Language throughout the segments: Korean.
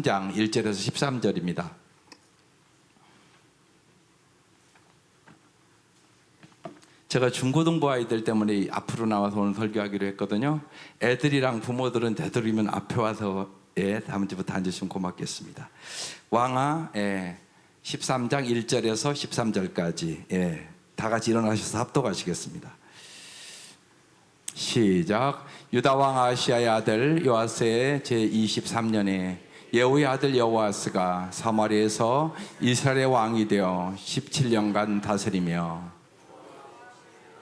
13장 1절에서 13절입니다. 제가 중고등부 아이들 때문에 앞으로 나와서 오늘 설교하기로 했거든요. 애들이랑 부모들은 되도록이면 앞에 와서 다음 주부터 앉으시면 고맙겠습니다. 왕하 13장 1절에서 13절까지 다 같이 일어나셔서 합독하시겠습니다. 시작. 유다 왕 아하시아의 아들 요아스의 제23년에 예후의 아들 여호아스가 사마리아에서 이스라엘의 왕이 되어 17년간 다스리며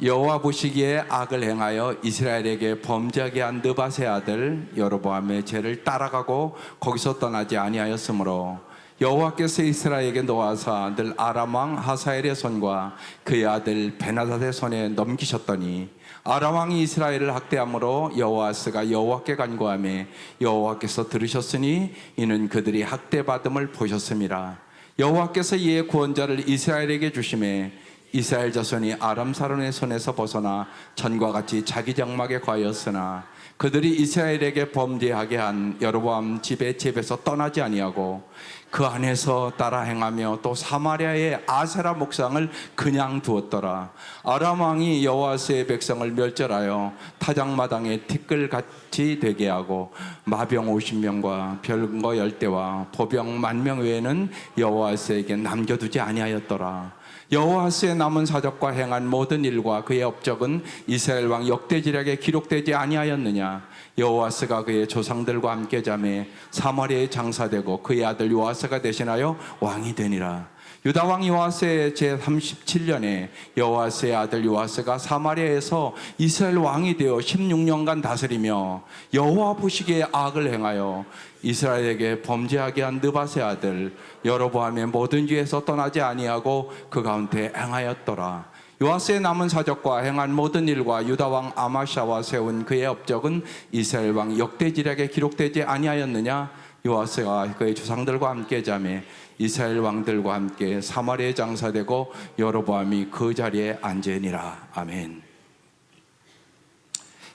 여호와 보시기에 악을 행하여 이스라엘에게 범죄하게 한 느밧의 아들 여로보암의 죄를 따라가고 거기서 떠나지 아니하였으므로 여호와께서 이스라엘에게 놓아서 아들 아람 왕 하사엘의 손과 그의 아들 베나닷의 손에 넘기셨더니 아람 왕이 이스라엘을 학대함으로 여호아스가 여호와께 간구하며 여호와께서 들으셨으니 이는 그들이 학대받음을 보셨음이라. 여호와께서 이에 구원자를 이스라엘에게 주심에 이스라엘 자손이 아람 사람의 손에서 벗어나 전과 같이 자기 장막에 거하였으나 그들이 이스라엘에게 범죄하게 한 여로보암 집의 집에서 떠나지 아니하고 그 안에서 따라 행하며 또 사마리아의 아세라 목상을 그냥 두었더라. 아람 왕이 여호아스의 백성을 멸절하여 타작마당에 티끌같이 되게 하고 마병 50명과 병거 10대와 보병 10,000명 외에는 여호아스에게 남겨두지 아니하였더라. 여호아스의 남은 사적과 행한 모든 일과 그의 업적은 이스라엘 왕 역대지략에 기록되지 아니하였느냐. 여호아스가 그의 조상들과 함께 잠에 사마리아에 장사되고 그의 아들 요아스가 대신하여 왕이 되니라. 유다 왕 요아스의 제37년에 여호아스의 아들 요아스가 사마리아에서 이스라엘 왕이 되어 16년간 다스리며 여호와 보시기에 악을 행하여 이스라엘에게 범죄하게 한 느밧의 아들 여로보암의 모든 죄에서 떠나지 아니하고 그 가운데 행하였더라. 요아스의 남은 사적과 행한 모든 일과 유다 왕 아마샤와 세운 그의 업적은 이스라엘 왕 역대지략에 기록되지 아니하였느냐. 요아스가 그의 조상들과 함께 잠에 이스라엘 왕들과 함께 사마리아에 장사되고 여로보암이 그 자리에 앉으니라. 아멘.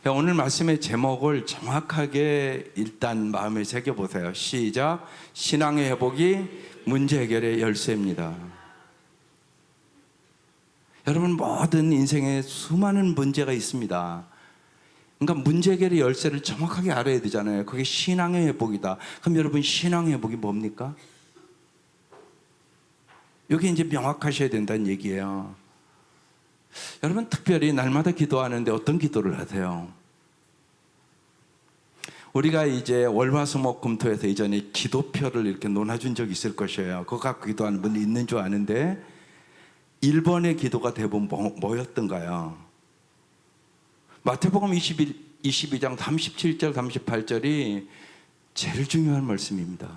오늘 말씀의 제목을 정확하게 일단 마음에 새겨보세요. 시작. 신앙의 회복이 문제 해결의 열쇠입니다. 여러분, 모든 인생에 수많은 문제가 있습니다. 그러니까 문제 해결의 열쇠를 정확하게 알아야 되잖아요. 그게 신앙의 회복이다. 그럼 여러분, 신앙의 회복이 뭡니까? 여기 이제 명확하셔야 된다는 얘기예요. 여러분, 특별히 날마다 기도하는데 어떤 기도를 하세요? 우리가 이제 월화수목금토에서 이전에 기도표를 이렇게 논해준 적이 있을 것이에요. 그거 갖고 기도하는 분이 있는 줄 아는데 1번의 기도가 대부분 뭐였던가요? 마태복음 22장 37절 38절이 제일 중요한 말씀입니다.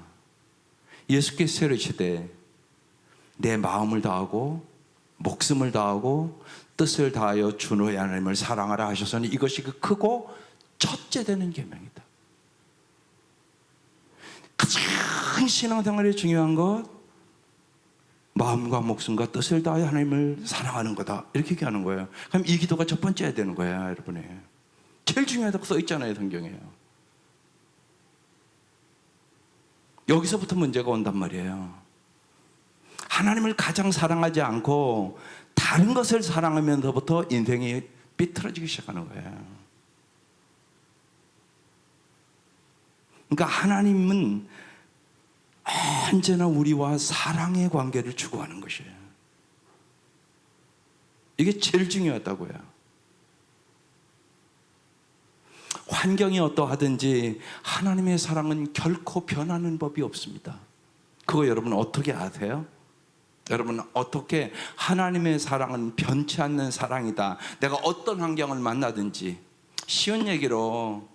예수께서 이르시되 내 마음을 다하고 목숨을 다하고 뜻을 다하여 주 너의 하나님을 사랑하라 하셨으니 이것이 그 크고 첫째 되는 계명이다. 가장 신앙생활에 중요한 것, 마음과 목숨과 뜻을 다하여 하나님을 사랑하는 거다. 이렇게 얘기하는 거예요. 그럼 이 기도가 첫 번째야 되는 거예요, 여러분이. 제일 중요하다고 써 있잖아요, 성경에요. 여기서부터 문제가 온단 말이에요. 하나님을 가장 사랑하지 않고 다른 것을 사랑하면서부터 인생이 삐뚤어지기 시작하는 거예요. 그러니까 하나님은 언제나 우리와 사랑의 관계를 추구하는 것이에요. 이게 제일 중요하다고요. 환경이 어떠하든지 하나님의 사랑은 결코 변하는 법이 없습니다. 그거 여러분 어떻게 아세요? 여러분 어떻게 하나님의 사랑은 변치 않는 사랑이다. 내가 어떤 환경을 만나든지, 쉬운 얘기로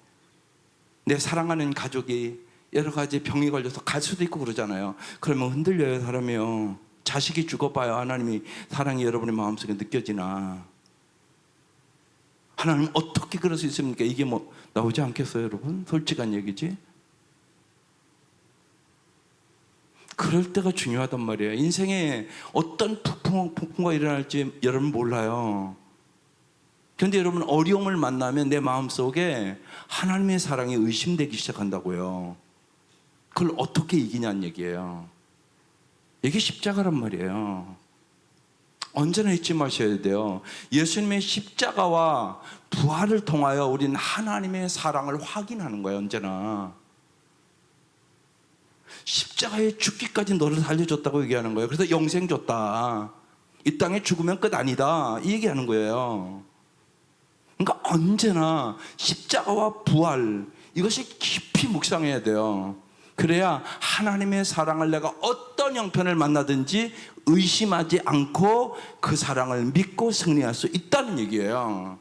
내 사랑하는 가족이 여러 가지 병이 걸려서 갈 수도 있고 그러잖아요. 그러면 흔들려요, 사람이요. 자식이 죽어봐요. 하나님이 사랑이 여러분의 마음속에 느껴지나. 하나님 어떻게 그럴 수 있습니까? 이게 뭐 나오지 않겠어요, 여러분? 솔직한 얘기지. 그럴 때가 중요하단 말이에요. 인생에 어떤 폭풍과 일어날지 여러분 몰라요. 그런데 여러분 어려움을 만나면 내 마음속에 하나님의 사랑이 의심되기 시작한다고요. 그걸 어떻게 이기냐는 얘기예요. 이게 십자가란 말이에요. 언제나 잊지 마셔야 돼요. 예수님의 십자가와 부활을 통하여 우리는 하나님의 사랑을 확인하는 거예요. 언제나 십자가에 죽기까지 너를 살려줬다고 얘기하는 거예요. 그래서 영생 줬다. 이 땅에 죽으면 끝 아니다, 이 얘기하는 거예요. 그러니까 언제나 십자가와 부활, 이것이 깊이 묵상해야 돼요. 그래야 하나님의 사랑을 내가 어떤 형편을 만나든지 의심하지 않고 그 사랑을 믿고 승리할 수 있다는 얘기예요.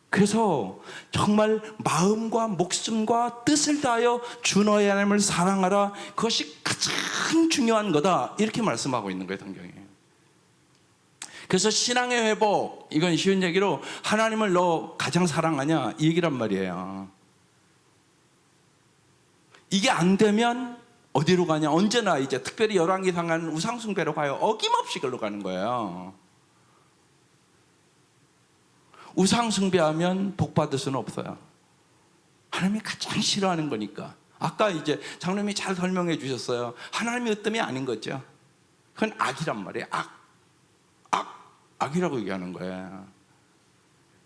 그래서 정말 마음과 목숨과 뜻을 다하여 주 너의 하나님을 사랑하라, 그것이 가장 중요한 거다, 이렇게 말씀하고 있는 거예요, 성경에. 그래서 신앙의 회복, 이건 쉬운 얘기로 하나님을 너 가장 사랑하냐, 이 얘기란 말이에요. 이게 안 되면 어디로 가냐? 언제나 이제 특별히 열왕기상 가는 우상숭배로 가요. 어김없이 그걸로 가는 거예요. 우상숭배하면 복 받을 수는 없어요. 하나님이 가장 싫어하는 거니까. 아까 이제 장로님이 잘 설명해 주셨어요. 하나님의 으뜸이 아닌 거죠. 그건 악이란 말이에요. 악이라고 얘기하는 거예요.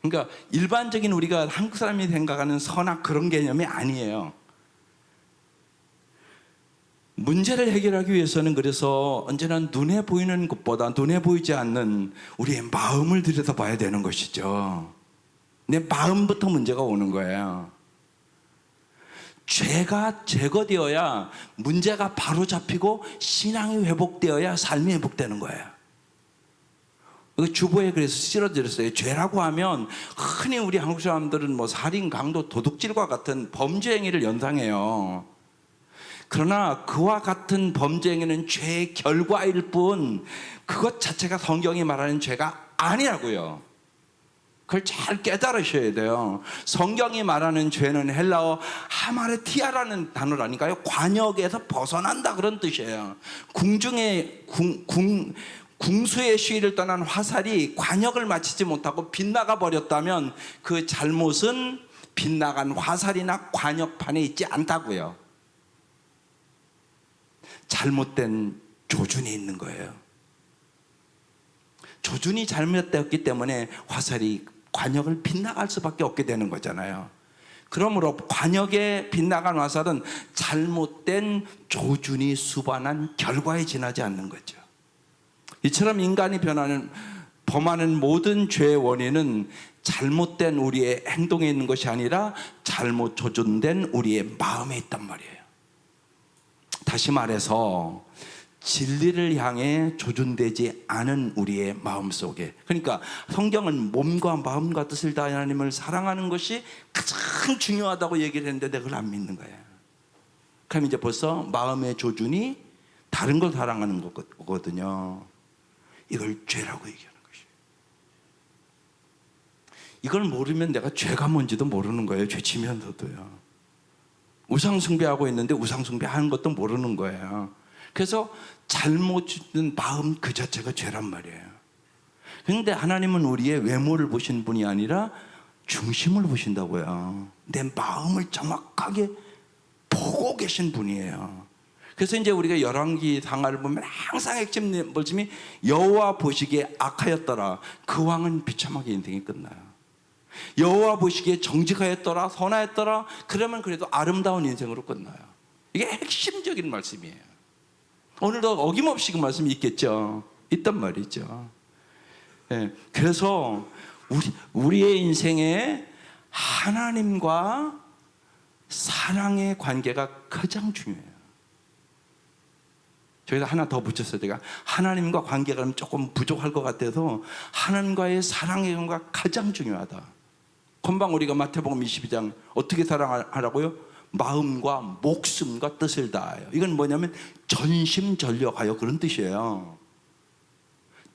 그러니까 일반적인 우리가 한국 사람이 생각하는 선악, 그런 개념이 아니에요. 문제를 해결하기 위해서는 그래서 언제나 눈에 보이는 것보다 눈에 보이지 않는 우리의 마음을 들여다봐야 되는 것이죠. 내 마음부터 문제가 오는 거예요. 죄가 제거되어야 문제가 바로 잡히고 신앙이 회복되어야 삶이 회복되는 거예요. 주보에 그래서 실어드렸어요. 죄라고 하면 흔히 우리 한국 사람들은 뭐 살인, 강도, 도둑질과 같은 범죄 행위를 연상해요. 그러나 그와 같은 범죄 행위는 죄의 결과일 뿐 그것 자체가 성경이 말하는 죄가 아니라고요. 그걸 잘 깨달으셔야 돼요. 성경이 말하는 죄는 헬라어 하마르티아라는 단어라니까요. 관역에서 벗어난다, 그런 뜻이에요. 궁수의 시위를 떠난 화살이 관역을 마치지 못하고 빗나가 버렸다면 그 잘못은 빗나간 화살이나 관역판에 있지 않다고요. 잘못된 조준이 있는 거예요. 조준이 잘못되었기 때문에 화살이 관역을 빗나갈 수밖에 없게 되는 거잖아요. 그러므로 관역에 빗나간 화살은 잘못된 조준이 수반한 결과에 지나지 않는 거죠. 이처럼 인간이 범하는 모든 죄의 원인은 잘못된 우리의 행동에 있는 것이 아니라 잘못 조준된 우리의 마음에 있단 말이에요. 다시 말해서 진리를 향해 조준되지 않은 우리의 마음속에, 그러니까 성경은 몸과 마음과 뜻을 다해 하나님을 사랑하는 것이 가장 중요하다고 얘기를 했는데 내가 그걸 안 믿는 거예요. 그럼 이제 벌써 마음의 조준이 다른 걸 사랑하는 거거든요. 이걸 죄라고 얘기하는 것이에요. 이걸 모르면 내가 죄가 뭔지도 모르는 거예요. 죄 지면서도요. 우상숭배하고 있는데 우상숭배하는 것도 모르는 거예요. 그래서 잘못 짓는 마음 그 자체가 죄란 말이에요. 그런데 하나님은 우리의 외모를 보시는 분이 아니라 중심을 보신다고요. 내 마음을 정확하게 보고 계신 분이에요. 그래서 이제 우리가 열왕기 상하를 보면 항상 핵심 말씀이 여호와 보시기에 악하였더라, 그 왕은 비참하게 인생이 끝나요. 여호와 보시기에 정직하였더라, 선하였더라, 그러면 그래도 아름다운 인생으로 끝나요. 이게 핵심적인 말씀이에요. 오늘도 어김없이 그 말씀이 있겠죠. 있단 말이죠. 네, 그래서 우리의 인생에 하나님과 사랑의 관계가 가장 중요해요. 저희가 하나 더 붙였어요. 제가 하나님과 관계가 조금 부족할 것 같아서 하나님과의 사랑의 관계가 가장 중요하다. 금방 우리가 마태복음 22장 어떻게 사랑하라고요? 마음과 목숨과 뜻을 다하여. 이건 뭐냐면 전심전력하여, 그런 뜻이에요.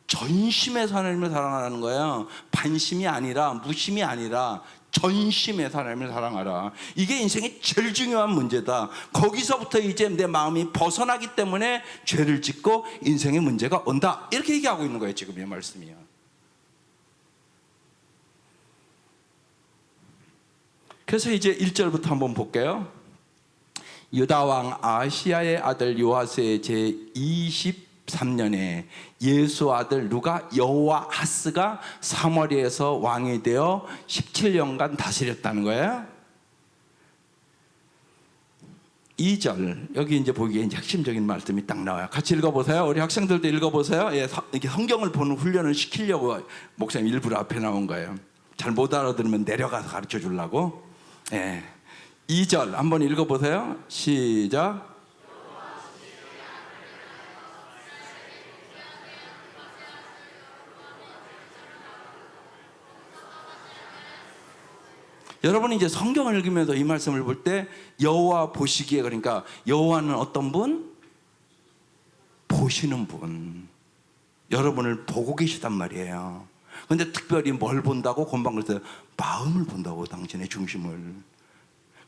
전심에서 하나님을 사랑하라는 거예요. 반심이 아니라, 무심이 아니라 전심에서 하나님을 사랑하라. 이게 인생의 제일 중요한 문제다. 거기서부터 이제 내 마음이 벗어나기 때문에 죄를 짓고 인생의 문제가 온다, 이렇게 얘기하고 있는 거예요, 지금 이 말씀이요. 그래서 이제 1절부터 한번 볼게요. 유다 왕 아하시야의 아들 요아스의 제 23년에 예수 아들 누가 여호와하스가 사마리아에서 왕이 되어 17년간 다스렸다는 거예요. 2절 여기 이제 보기에 이제 핵심적인 말씀이 딱 나와요. 같이 읽어보세요. 우리 학생들도 읽어보세요. 예, 이렇게 성경을 보는 훈련을 시키려고 목사님 일부러 앞에 나온 거예요. 잘 못 알아들으면 내려가서 가르쳐 주려고. 예. 2절 한번 읽어보세요. 시작. 여러분이 이제 성경을 읽으면서 이 말씀을 볼 때 여호와 보시기에, 그러니까 여호와는 어떤 분? 보시는 분. 여러분을 보고 계시단 말이에요. 근데 특별히 뭘 본다고? 금방 그랬어요. 마음을 본다고, 당신의 중심을.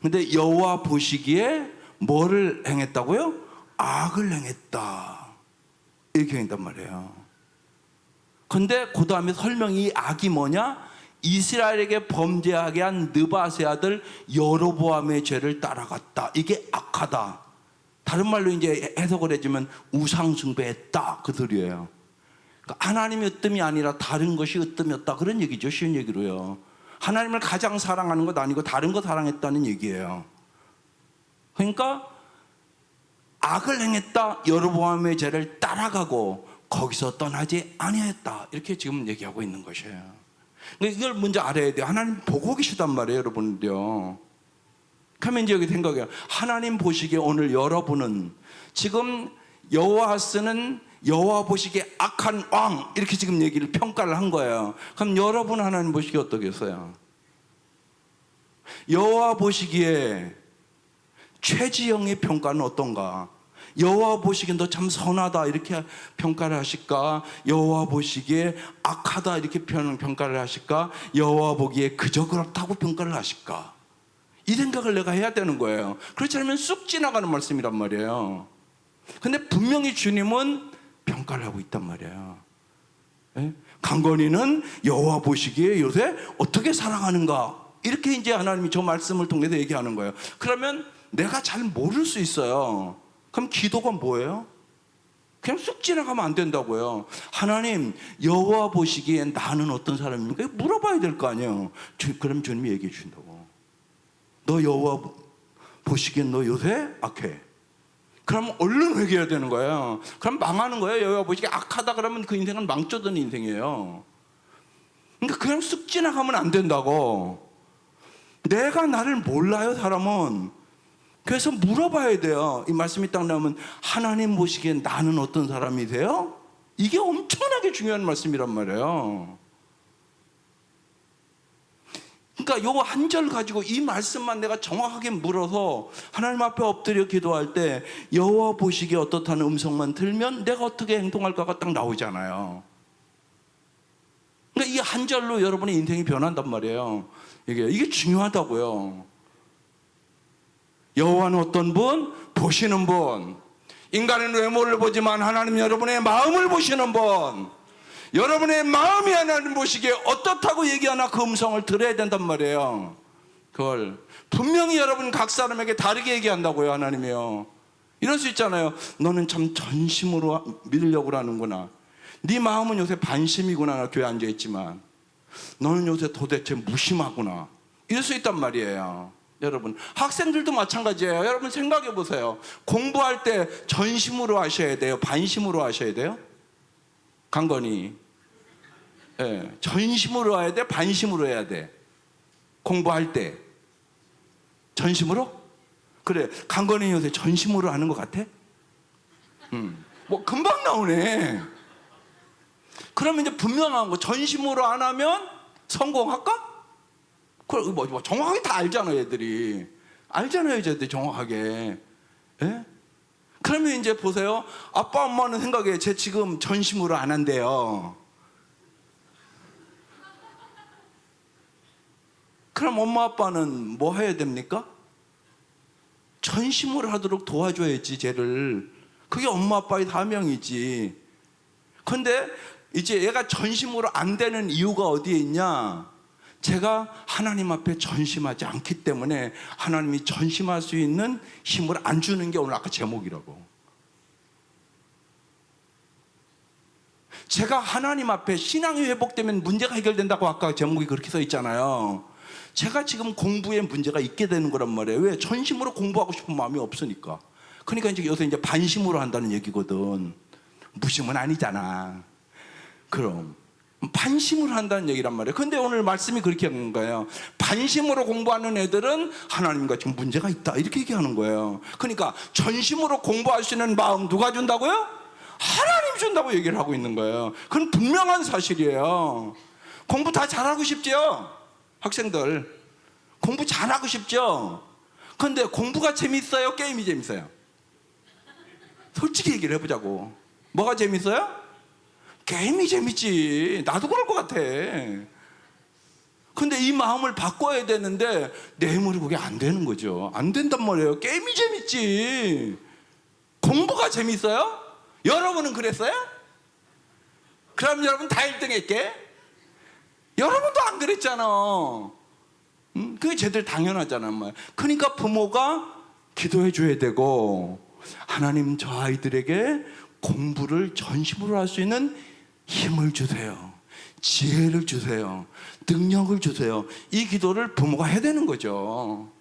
근데 여호와 보시기에 뭐를 행했다고요? 악을 행했다, 이렇게 행했단 말이에요. 근데 그 다음에 설명이 악이 뭐냐? 이스라엘에게 범죄하게 한 느밧의 아들 여로보암의 죄를 따라갔다. 이게 악하다. 다른 말로 이제 해석을 해주면 우상 숭배했다, 그 소리예요. 그러니까 하나님이 으뜸이 아니라 다른 것이 으뜸이었다, 그런 얘기죠. 쉬운 얘기로요. 하나님을 가장 사랑하는 것 아니고 다른 거 사랑했다는 얘기예요. 그러니까 악을 행했다, 여로보암의 죄를 따라가고 거기서 떠나지 아니했다, 이렇게 지금 얘기하고 있는 것이에요. 이걸 먼저 알아야 돼요. 하나님 보고 계시단 말이에요, 여러분들요. 그러면 이제 여기 생각해요. 하나님 보시기에 오늘 여러분은 지금 여호와스는 여호와 보시기에 악한 왕, 이렇게 지금 얘기를 평가를 한 거예요. 그럼 여러분 하나님 보시기에 어떠겠어요? 여호와 보시기에 최지영의 평가는 어떤가? 여호와 보시기에 너 참 선하다, 이렇게 평가를 하실까? 여호와 보시기에 악하다, 이렇게 평가를 하실까? 여호와 보기에 그저 그렇다고 평가를 하실까? 이 생각을 내가 해야 되는 거예요. 그렇지 않으면 쑥 지나가는 말씀이란 말이에요. 근데 분명히 주님은 평가를 하고 있단 말이에요. 예? 강건이는 여호와 보시기에 요새 어떻게 살아가는가, 이렇게 이제 하나님이 저 말씀을 통해서 얘기하는 거예요. 그러면 내가 잘 모를 수 있어요. 그럼 기도가 뭐예요? 그냥 쑥 지나가면 안 된다고요. 하나님, 여호와 보시기엔 나는 어떤 사람입니까? 물어봐야 될 거 아니에요. 그럼 주님이 얘기해 주신다고. 너 여호와 보시기엔 너 요새 악해. 그럼 얼른 회개해야 되는 거예요. 그럼 망하는 거예요. 여호와 보시기에 악하다 그러면 그 인생은 망쳐드는 인생이에요. 그러니까 그냥 쑥 지나가면 안 된다고. 내가 나를 몰라요, 사람은. 그래서 물어봐야 돼요. 이 말씀이 딱 나오면 하나님 보시기엔 나는 어떤 사람이세요? 이게 엄청나게 중요한 말씀이란 말이에요. 그러니까 요 한 절 가지고 이 말씀만 내가 정확하게 물어서 하나님 앞에 엎드려 기도할 때 여호와 보시기에 어떻다는 음성만 들면 내가 어떻게 행동할까가 딱 나오잖아요. 그러니까 이 한 절로 여러분의 인생이 변한단 말이에요. 이게 중요하다고요. 여호와는 어떤 분? 보시는 분. 인간의 외모를 보지만 하나님 여러분의 마음을 보시는 분. 여러분의 마음이 하나님 보시기에 어떻다고 얘기하나 그 음성을 들어야 된단 말이에요. 그걸 분명히 여러분 각 사람에게 다르게 얘기한다고요, 하나님이요. 이럴 수 있잖아요. 너는 참 전심으로 믿으려고 하는구나. 네 마음은 요새 반심이구나, 교회 앉아있지만. 너는 요새 도대체 무심하구나. 이럴 수 있단 말이에요. 여러분, 학생들도 마찬가지예요. 여러분 생각해 보세요. 공부할 때 전심으로 하셔야 돼요? 반심으로 하셔야 돼요? 강건이, 예, 전심으로 해야 돼? 반심으로 해야 돼? 공부할 때 전심으로? 그래, 강건이 요새 전심으로 하는 것 같아? 뭐 금방 나오네. 그러면 이제 분명한 거, 전심으로 안 하면 성공할까? 그걸 뭐 정확하게 다 알잖아요, 애들이. 알잖아요, 애들이 정확하게. 예? 그러면 이제 보세요. 아빠, 엄마는 생각해. 쟤 지금 전심으로 안 한대요. 그럼 엄마, 아빠는 뭐 해야 됩니까? 전심으로 하도록 도와줘야지, 쟤를. 그게 엄마, 아빠의 사명이지. 근데 이제 얘가 전심으로 안 되는 이유가 어디에 있냐? 제가 하나님 앞에 전심하지 않기 때문에 하나님이 전심할 수 있는 힘을 안 주는 게 오늘 아까 제목이라고. 제가 하나님 앞에 신앙이 회복되면 문제가 해결된다고 아까 제목이 그렇게 써 있잖아요. 제가 지금 공부에 문제가 있게 되는 거란 말이에요. 왜? 전심으로 공부하고 싶은 마음이 없으니까. 그러니까 이제 요새 이제 반심으로 한다는 얘기거든. 무심은 아니잖아. 그럼 반심으로 한다는 얘기란 말이에요. 근데 오늘 말씀이 그렇게 하는 거예요. 반심으로 공부하는 애들은 하나님과 지금 문제가 있다 이렇게 얘기하는 거예요. 그러니까 전심으로 공부할 수 있는 마음 누가 준다고요? 하나님 준다고 얘기를 하고 있는 거예요. 그건 분명한 사실이에요. 공부 다 잘하고 싶죠? 학생들 공부 잘하고 싶죠? 근데 공부가 재밌어요? 게임이 재밌어요? 솔직히 얘기를 해보자고. 뭐가 재밌어요? 게임이 재밌지. 나도 그럴 것 같아. 근데 이 마음을 바꿔야 되는데 내 힘으로 그게 안 되는 거죠. 안 된단 말이에요. 게임이 재밌지. 공부가 재밌어요? 여러분은 그랬어요? 그럼 여러분 다 1등 했게? 여러분도 안 그랬잖아. 그게 제대로 당연하잖아. 그러니까 부모가 기도해 줘야 되고, 하나님 저 아이들에게 공부를 전심으로 할 수 있는 힘을 주세요. 지혜를 주세요. 능력을 주세요. 이 기도를 부모가 해야 되는 거죠.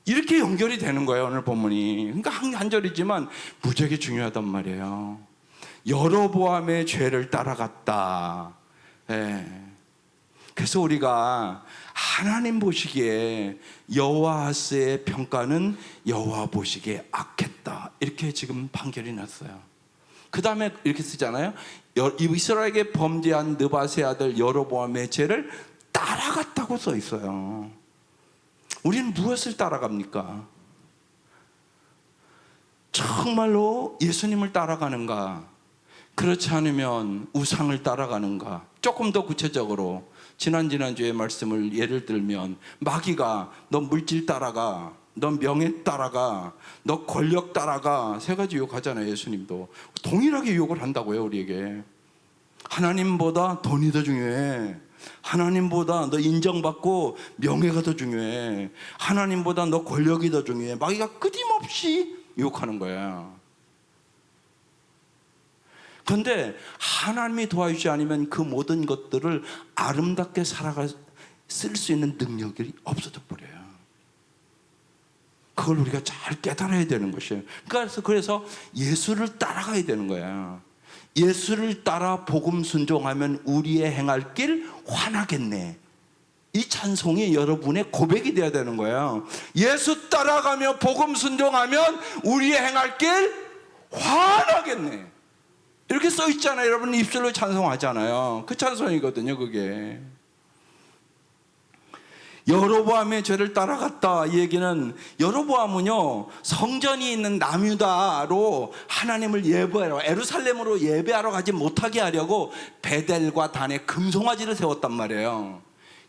이렇게 연결이 되는 거예요, 오늘 본문이. 그러니까 한 절이지만 무지하게 중요하단 말이에요. 여로보암의 죄를 따라갔다. 예. 그래서 우리가 하나님 보시기에 여호와스의 평가는 여호와 보시기에 악했다. 이렇게 지금 판결이 났어요. 그 다음에 이렇게 쓰잖아요. 이스라엘에게 범죄한 느밧의 아들 여로보암의 죄를 따라갔다고 써 있어요. 우리는 무엇을 따라갑니까? 정말로 예수님을 따라가는가? 그렇지 않으면 우상을 따라가는가? 조금 더 구체적으로 지난주에 말씀을 예를 들면, 마귀가 너 물질 따라가, 너 명예 따라가, 너 권력 따라가, 세 가지 유혹하잖아요. 예수님도 동일하게 유혹을 한다고요, 우리에게. 하나님보다 돈이 더 중요해. 하나님보다 너 인정받고 명예가 더 중요해. 하나님보다 너 권력이 더 중요해. 마귀가 끊임없이 유혹하는 거야. 그런데 하나님이 도와주지 않으면 그 모든 것들을 아름답게 쓸 수 있는 능력이 없어져 버려요. 그걸 우리가 잘 깨달아야 되는 것이에요. 그래서 예수를 따라가야 되는 거야. 예수를 따라 복음 순종하면 우리의 행할 길 환하겠네. 이 찬송이 여러분의 고백이 되어야 되는 거예요. 예수 따라가며 복음 순종하면 우리의 행할 길 환하겠네. 이렇게 써 있잖아요. 여러분 입술로 찬송하잖아요. 그 찬송이거든요, 그게. 여로보암의 죄를 따라갔다. 이 얘기는, 여로보암은요 성전이 있는 남유다로 하나님을 예배하러, 예루살렘으로 예배하러 가지 못하게 하려고 베델과 단에 금송아지를 세웠단 말이에요.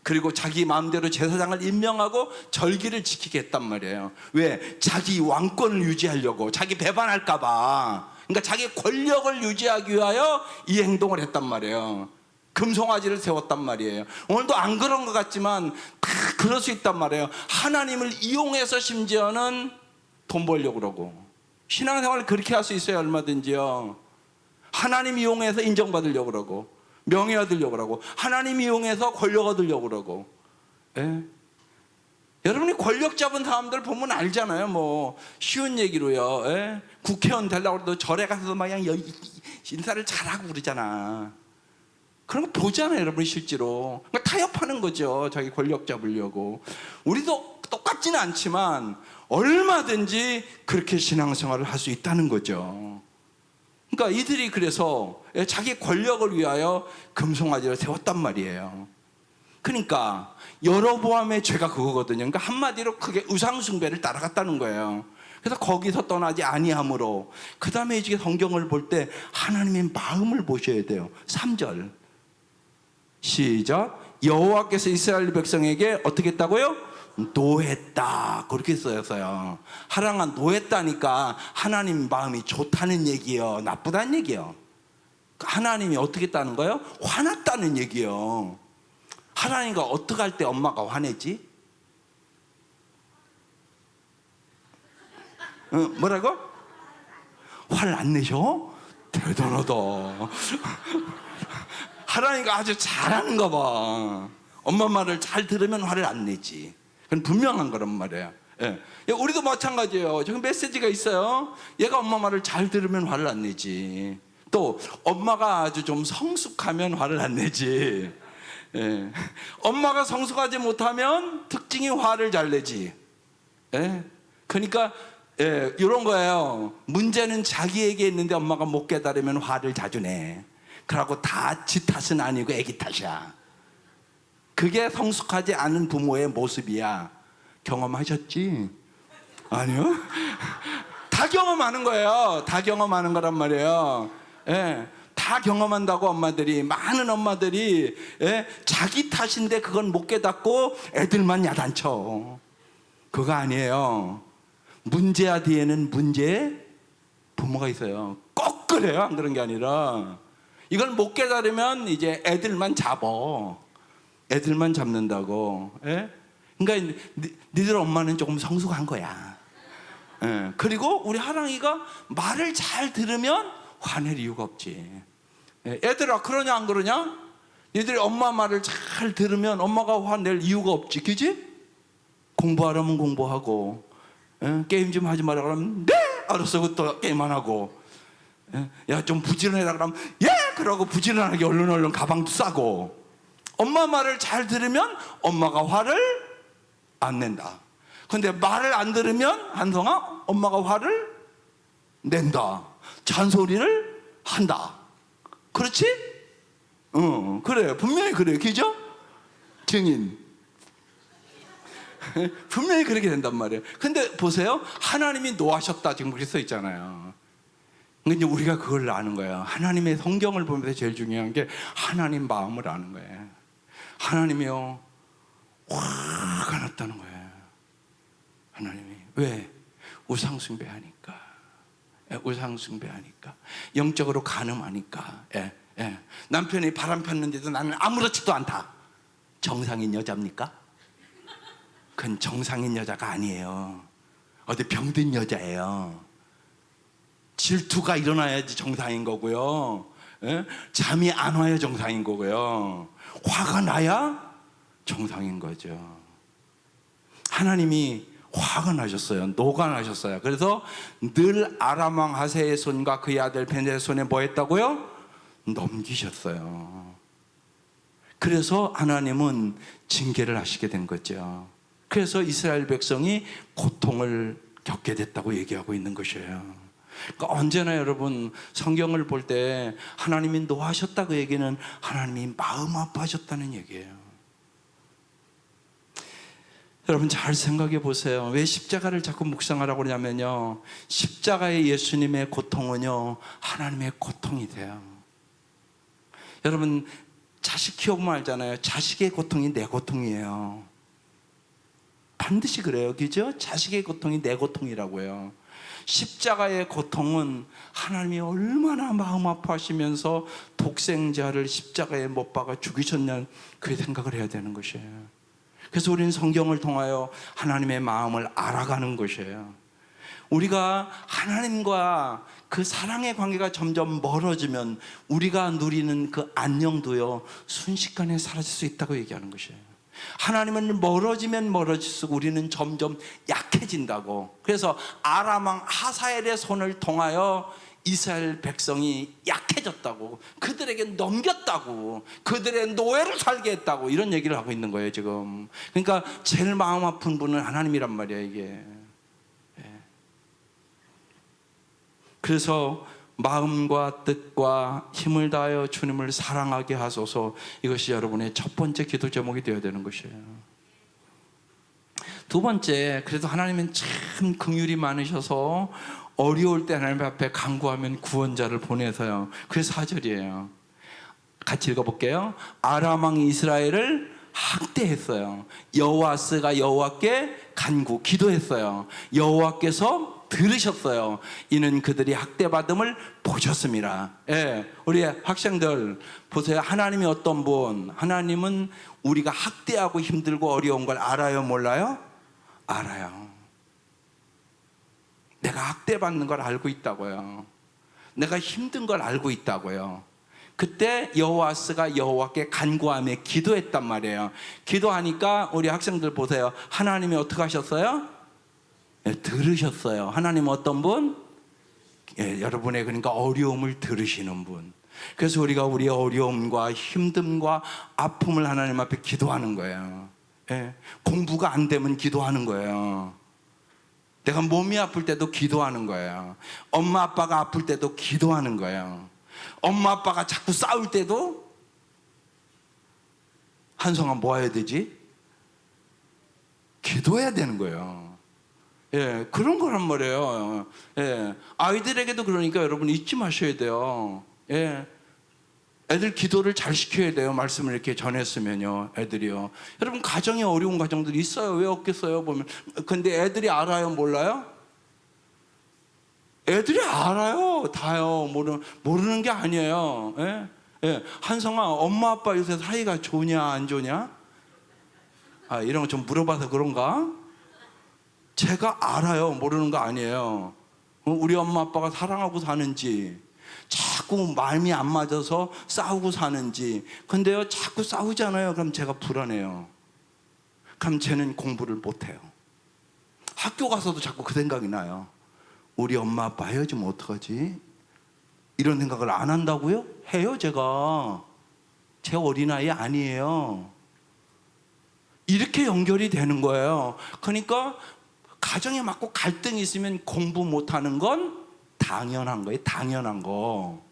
그리고 자기 마음대로 제사장을 임명하고 절기를 지키게 했단 말이에요. 왜? 자기 왕권을 유지하려고, 자기 배반할까 봐. 그러니까 자기 권력을 유지하기 위하여 이 행동을 했단 말이에요. 금송아지를 세웠단 말이에요. 오늘도 안 그런 것 같지만 다 그럴 수 있단 말이에요. 하나님을 이용해서 심지어는 돈 벌려고 그러고, 신앙생활을 그렇게 할 수 있어요. 얼마든지요. 하나님 이용해서 인정받으려고 그러고, 명예 얻으려고 그러고, 하나님 이용해서 권력 얻으려고 그러고. 예? 여러분이 권력 잡은 사람들 보면 알잖아요. 뭐 쉬운 얘기로요. 예? 국회의원 되려고 해도 절에 가서 막 그냥 인사를 잘하고 그러잖아. 그런 거 보잖아요, 여러분이 실제로. 그러니까 타협하는 거죠, 자기 권력 잡으려고. 우리도 똑같지는 않지만 얼마든지 그렇게 신앙생활을 할 수 있다는 거죠. 그러니까 이들이 그래서 자기 권력을 위하여 금송아지를 세웠단 말이에요. 그러니까 여로보암의 죄가 그거거든요. 그러니까 한마디로 크게 우상숭배를 따라갔다는 거예요. 그래서 거기서 떠나지 아니함으로. 그 다음에 이제 성경을 볼 때 하나님의 마음을 보셔야 돼요. 3절 시작. 여호와께서 이스라엘 백성에게 어떻게 했다고요? 노했다. 그렇게 써였어요. 하랑아, 노했다니까 하나님 마음이 좋다는 얘기예요, 나쁘다는 얘기예요? 하나님이 어떻게 했다는 거예요? 화났다는 얘기예요. 하나님과 어떻게 할 때 엄마가 화내지? 뭐라고? 화를 안 내셔? 대단하다. 하나님과 아주 잘하는가 봐. 엄마 말을 잘 들으면 화를 안 내지. 그건 분명한 거란 말이에요. 예. 우리도 마찬가지예요. 저기 메시지가 있어요. 얘가 엄마 말을 잘 들으면 화를 안 내지. 또 엄마가 아주 좀 성숙하면 화를 안 내지. 예. 엄마가 성숙하지 못하면 특징이 화를 잘 내지. 예. 그러니까 이런 거예요. 문제는 자기에게 있는데 엄마가 못 깨달으면 화를 자주 내. 그러고 다 지 탓은 아니고 애기 탓이야. 그게 성숙하지 않은 부모의 모습이야. 경험하셨지? 아니요? 다 경험하는 거예요. 다 경험하는 거란 말이에요. 예. 다 경험한다고 엄마들이, 많은 엄마들이, 예? 자기 탓인데 그건 못 깨닫고 애들만 야단쳐. 그거 아니에요. 문제야 뒤에는 문제의 부모가 있어요. 꼭 그래요. 안 그런 게 아니라 이걸 못 깨달으면 이제 애들만 잡어. 애들만 잡는다고. 예? 그러니까 니들 엄마는 조금 성숙한 거야. 예. 그리고 우리 하랑이가 말을 잘 들으면 화낼 이유가 없지. 예. 애들아 그러냐 안 그러냐? 니들이 엄마 말을 잘 들으면 엄마가 화낼 이유가 없지. 그지? 공부하라면 공부하고, 예? 게임 좀 하지 마라 그러면 네! 알았어. 그것도 게임 안 하고, 예? 야 좀 부지런해라 그러면 예! 그러고 부지런하게 얼른 가방도 싸고. 엄마 말을 잘 들으면 엄마가 화를 안 낸다. 근데 말을 안 들으면 한성아 엄마가 화를 낸다. 잔소리를 한다. 그렇지? 그래. 분명히 그래요. 그죠? 증인. 분명히 그렇게 된단 말이에요. 근데 보세요. 하나님이 노하셨다 지금 그렇게 써 있잖아요. 근데 우리가 그걸 아는 거예요. 하나님의 성경을 보면서 제일 중요한 게 하나님 마음을 아는 거예요. 하나님이요 화가 났다는 거예요. 하나님이 왜? 우상숭배하니까. 우상숭배하니까. 영적으로 간음하니까. 남편이 바람 폈는데도 나는 아무렇지도 않다. 정상인 여자입니까? 그건 정상인 여자가 아니에요. 어디 병든 여자예요. 질투가 일어나야지 정상인 거고요. 잠이 안 와야 정상인 거고요. 화가 나야 정상인 거죠. 하나님이 화가 나셨어요. 노가 나셨어요. 그래서 늘 아람 왕 하세의 손과 그의 아들 베넷의 손에 뭐 했다고요? 넘기셨어요. 그래서 하나님은 징계를 하시게 된 거죠. 그래서 이스라엘 백성이 고통을 겪게 됐다고 얘기하고 있는 것이에요. 그러니까 언제나 여러분 성경을 볼 때 하나님이 노하셨다 그 얘기는 하나님이 마음 아파하셨다는 얘기예요. 여러분 잘 생각해 보세요. 왜 십자가를 자꾸 묵상하라고 그러냐면요, 십자가의 예수님의 고통은요 하나님의 고통이 돼요. 여러분 자식 키워보면 알잖아요. 자식의 고통이 내 고통이에요. 반드시 그래요. 그죠? 자식의 고통이 내 고통이라고요. 십자가의 고통은 하나님이 얼마나 마음 아파하시면서 독생자를 십자가에 못 박아 죽이셨냐는 그 생각을 해야 되는 것이에요. 그래서 우리는 성경을 통하여 하나님의 마음을 알아가는 것이에요. 우리가 하나님과 그 사랑의 관계가 점점 멀어지면 우리가 누리는 그 안녕도요 순식간에 사라질 수 있다고 얘기하는 것이에요. 하나님은 멀어지면 멀어질수록 우리는 점점 약해진다고. 그래서 아람 왕 하사엘의 손을 통하여 이스라엘 백성이 약해졌다고, 그들에게 넘겼다고, 그들의 노예를 살게 했다고, 이런 얘기를 하고 있는 거예요 지금. 그러니까 제일 마음 아픈 분은 하나님이란 말이야 이게. 그래서 마음과 뜻과 힘을 다하여 주님을 사랑하게 하소서. 이것이 여러분의 첫 번째 기도 제목이 되어야 되는 것이에요. 두 번째, 그래도 하나님은 참 긍휼이 많으셔서 어려울 때 하나님 앞에 간구하면 구원자를 보내서요. 그게 4절이에요. 같이 읽어볼게요. 아람 왕 이스라엘을 학대했어요. 여호와스가 여호와께 간구, 기도했어요. 여호와께서 들으셨어요. 이는 그들이 학대받음을 보셨습니다. 예, 우리 학생들 보세요. 하나님이 어떤 분? 하나님은 우리가 학대하고 힘들고 어려운 걸 알아요, 몰라요? 알아요. 내가 학대받는 걸 알고 있다고요. 내가 힘든 걸 알고 있다고요. 그때 여호와스가 여호와께 간구하며 기도했단 말이에요. 기도하니까 우리 학생들 보세요. 하나님이 어떻게 하셨어요? 예, 들으셨어요. 하나님은 어떤 분? 예, 여러분의 그러니까 어려움을 들으시는 분. 그래서 우리가 우리의 어려움과 힘듦과 아픔을 하나님 앞에 기도하는 거예요. 예, 공부가 안 되면 기도하는 거예요. 내가 몸이 아플 때도 기도하는 거예요. 엄마 아빠가 아플 때도 기도하는 거예요. 엄마 아빠가 자꾸 싸울 때도 한성아 뭐 해야 되지? 기도해야 되는 거예요. 예, 그런 거란 말이에요. 예, 아이들에게도 그러니까 여러분 잊지 마셔야 돼요. 예, 애들 기도를 잘 시켜야 돼요. 말씀을 이렇게 전했으면요, 애들이요. 여러분 가정에 어려운 가정들이 있어요. 왜 없겠어요? 보면 근데 애들이 알아요, 몰라요? 애들이 알아요, 다요. 모르는 게 아니에요. 예? 예. 한성아, 엄마 아빠 요새 사이가 좋냐 안 좋냐? 아, 이런 거 좀 물어봐서 그런가? 제가 알아요. 모르는 거 아니에요. 우리 엄마 아빠가 사랑하고 사는지, 자꾸 마음이 안 맞아서 싸우고 사는지. 근데요, 자꾸 싸우잖아요. 그럼 제가 불안해요. 그럼 쟤는 공부를 못해요. 학교 가서도 자꾸 그 생각이 나요. 우리 엄마 아빠 헤어지면 어떡하지? 이런 생각을 안 한다고요? 해요, 제가. 제 어린아이 아니에요. 이렇게 연결이 되는 거예요. 그러니까 가정에 맞고 갈등이 있으면 공부 못하는 건 당연한 거예요. 당연한 거.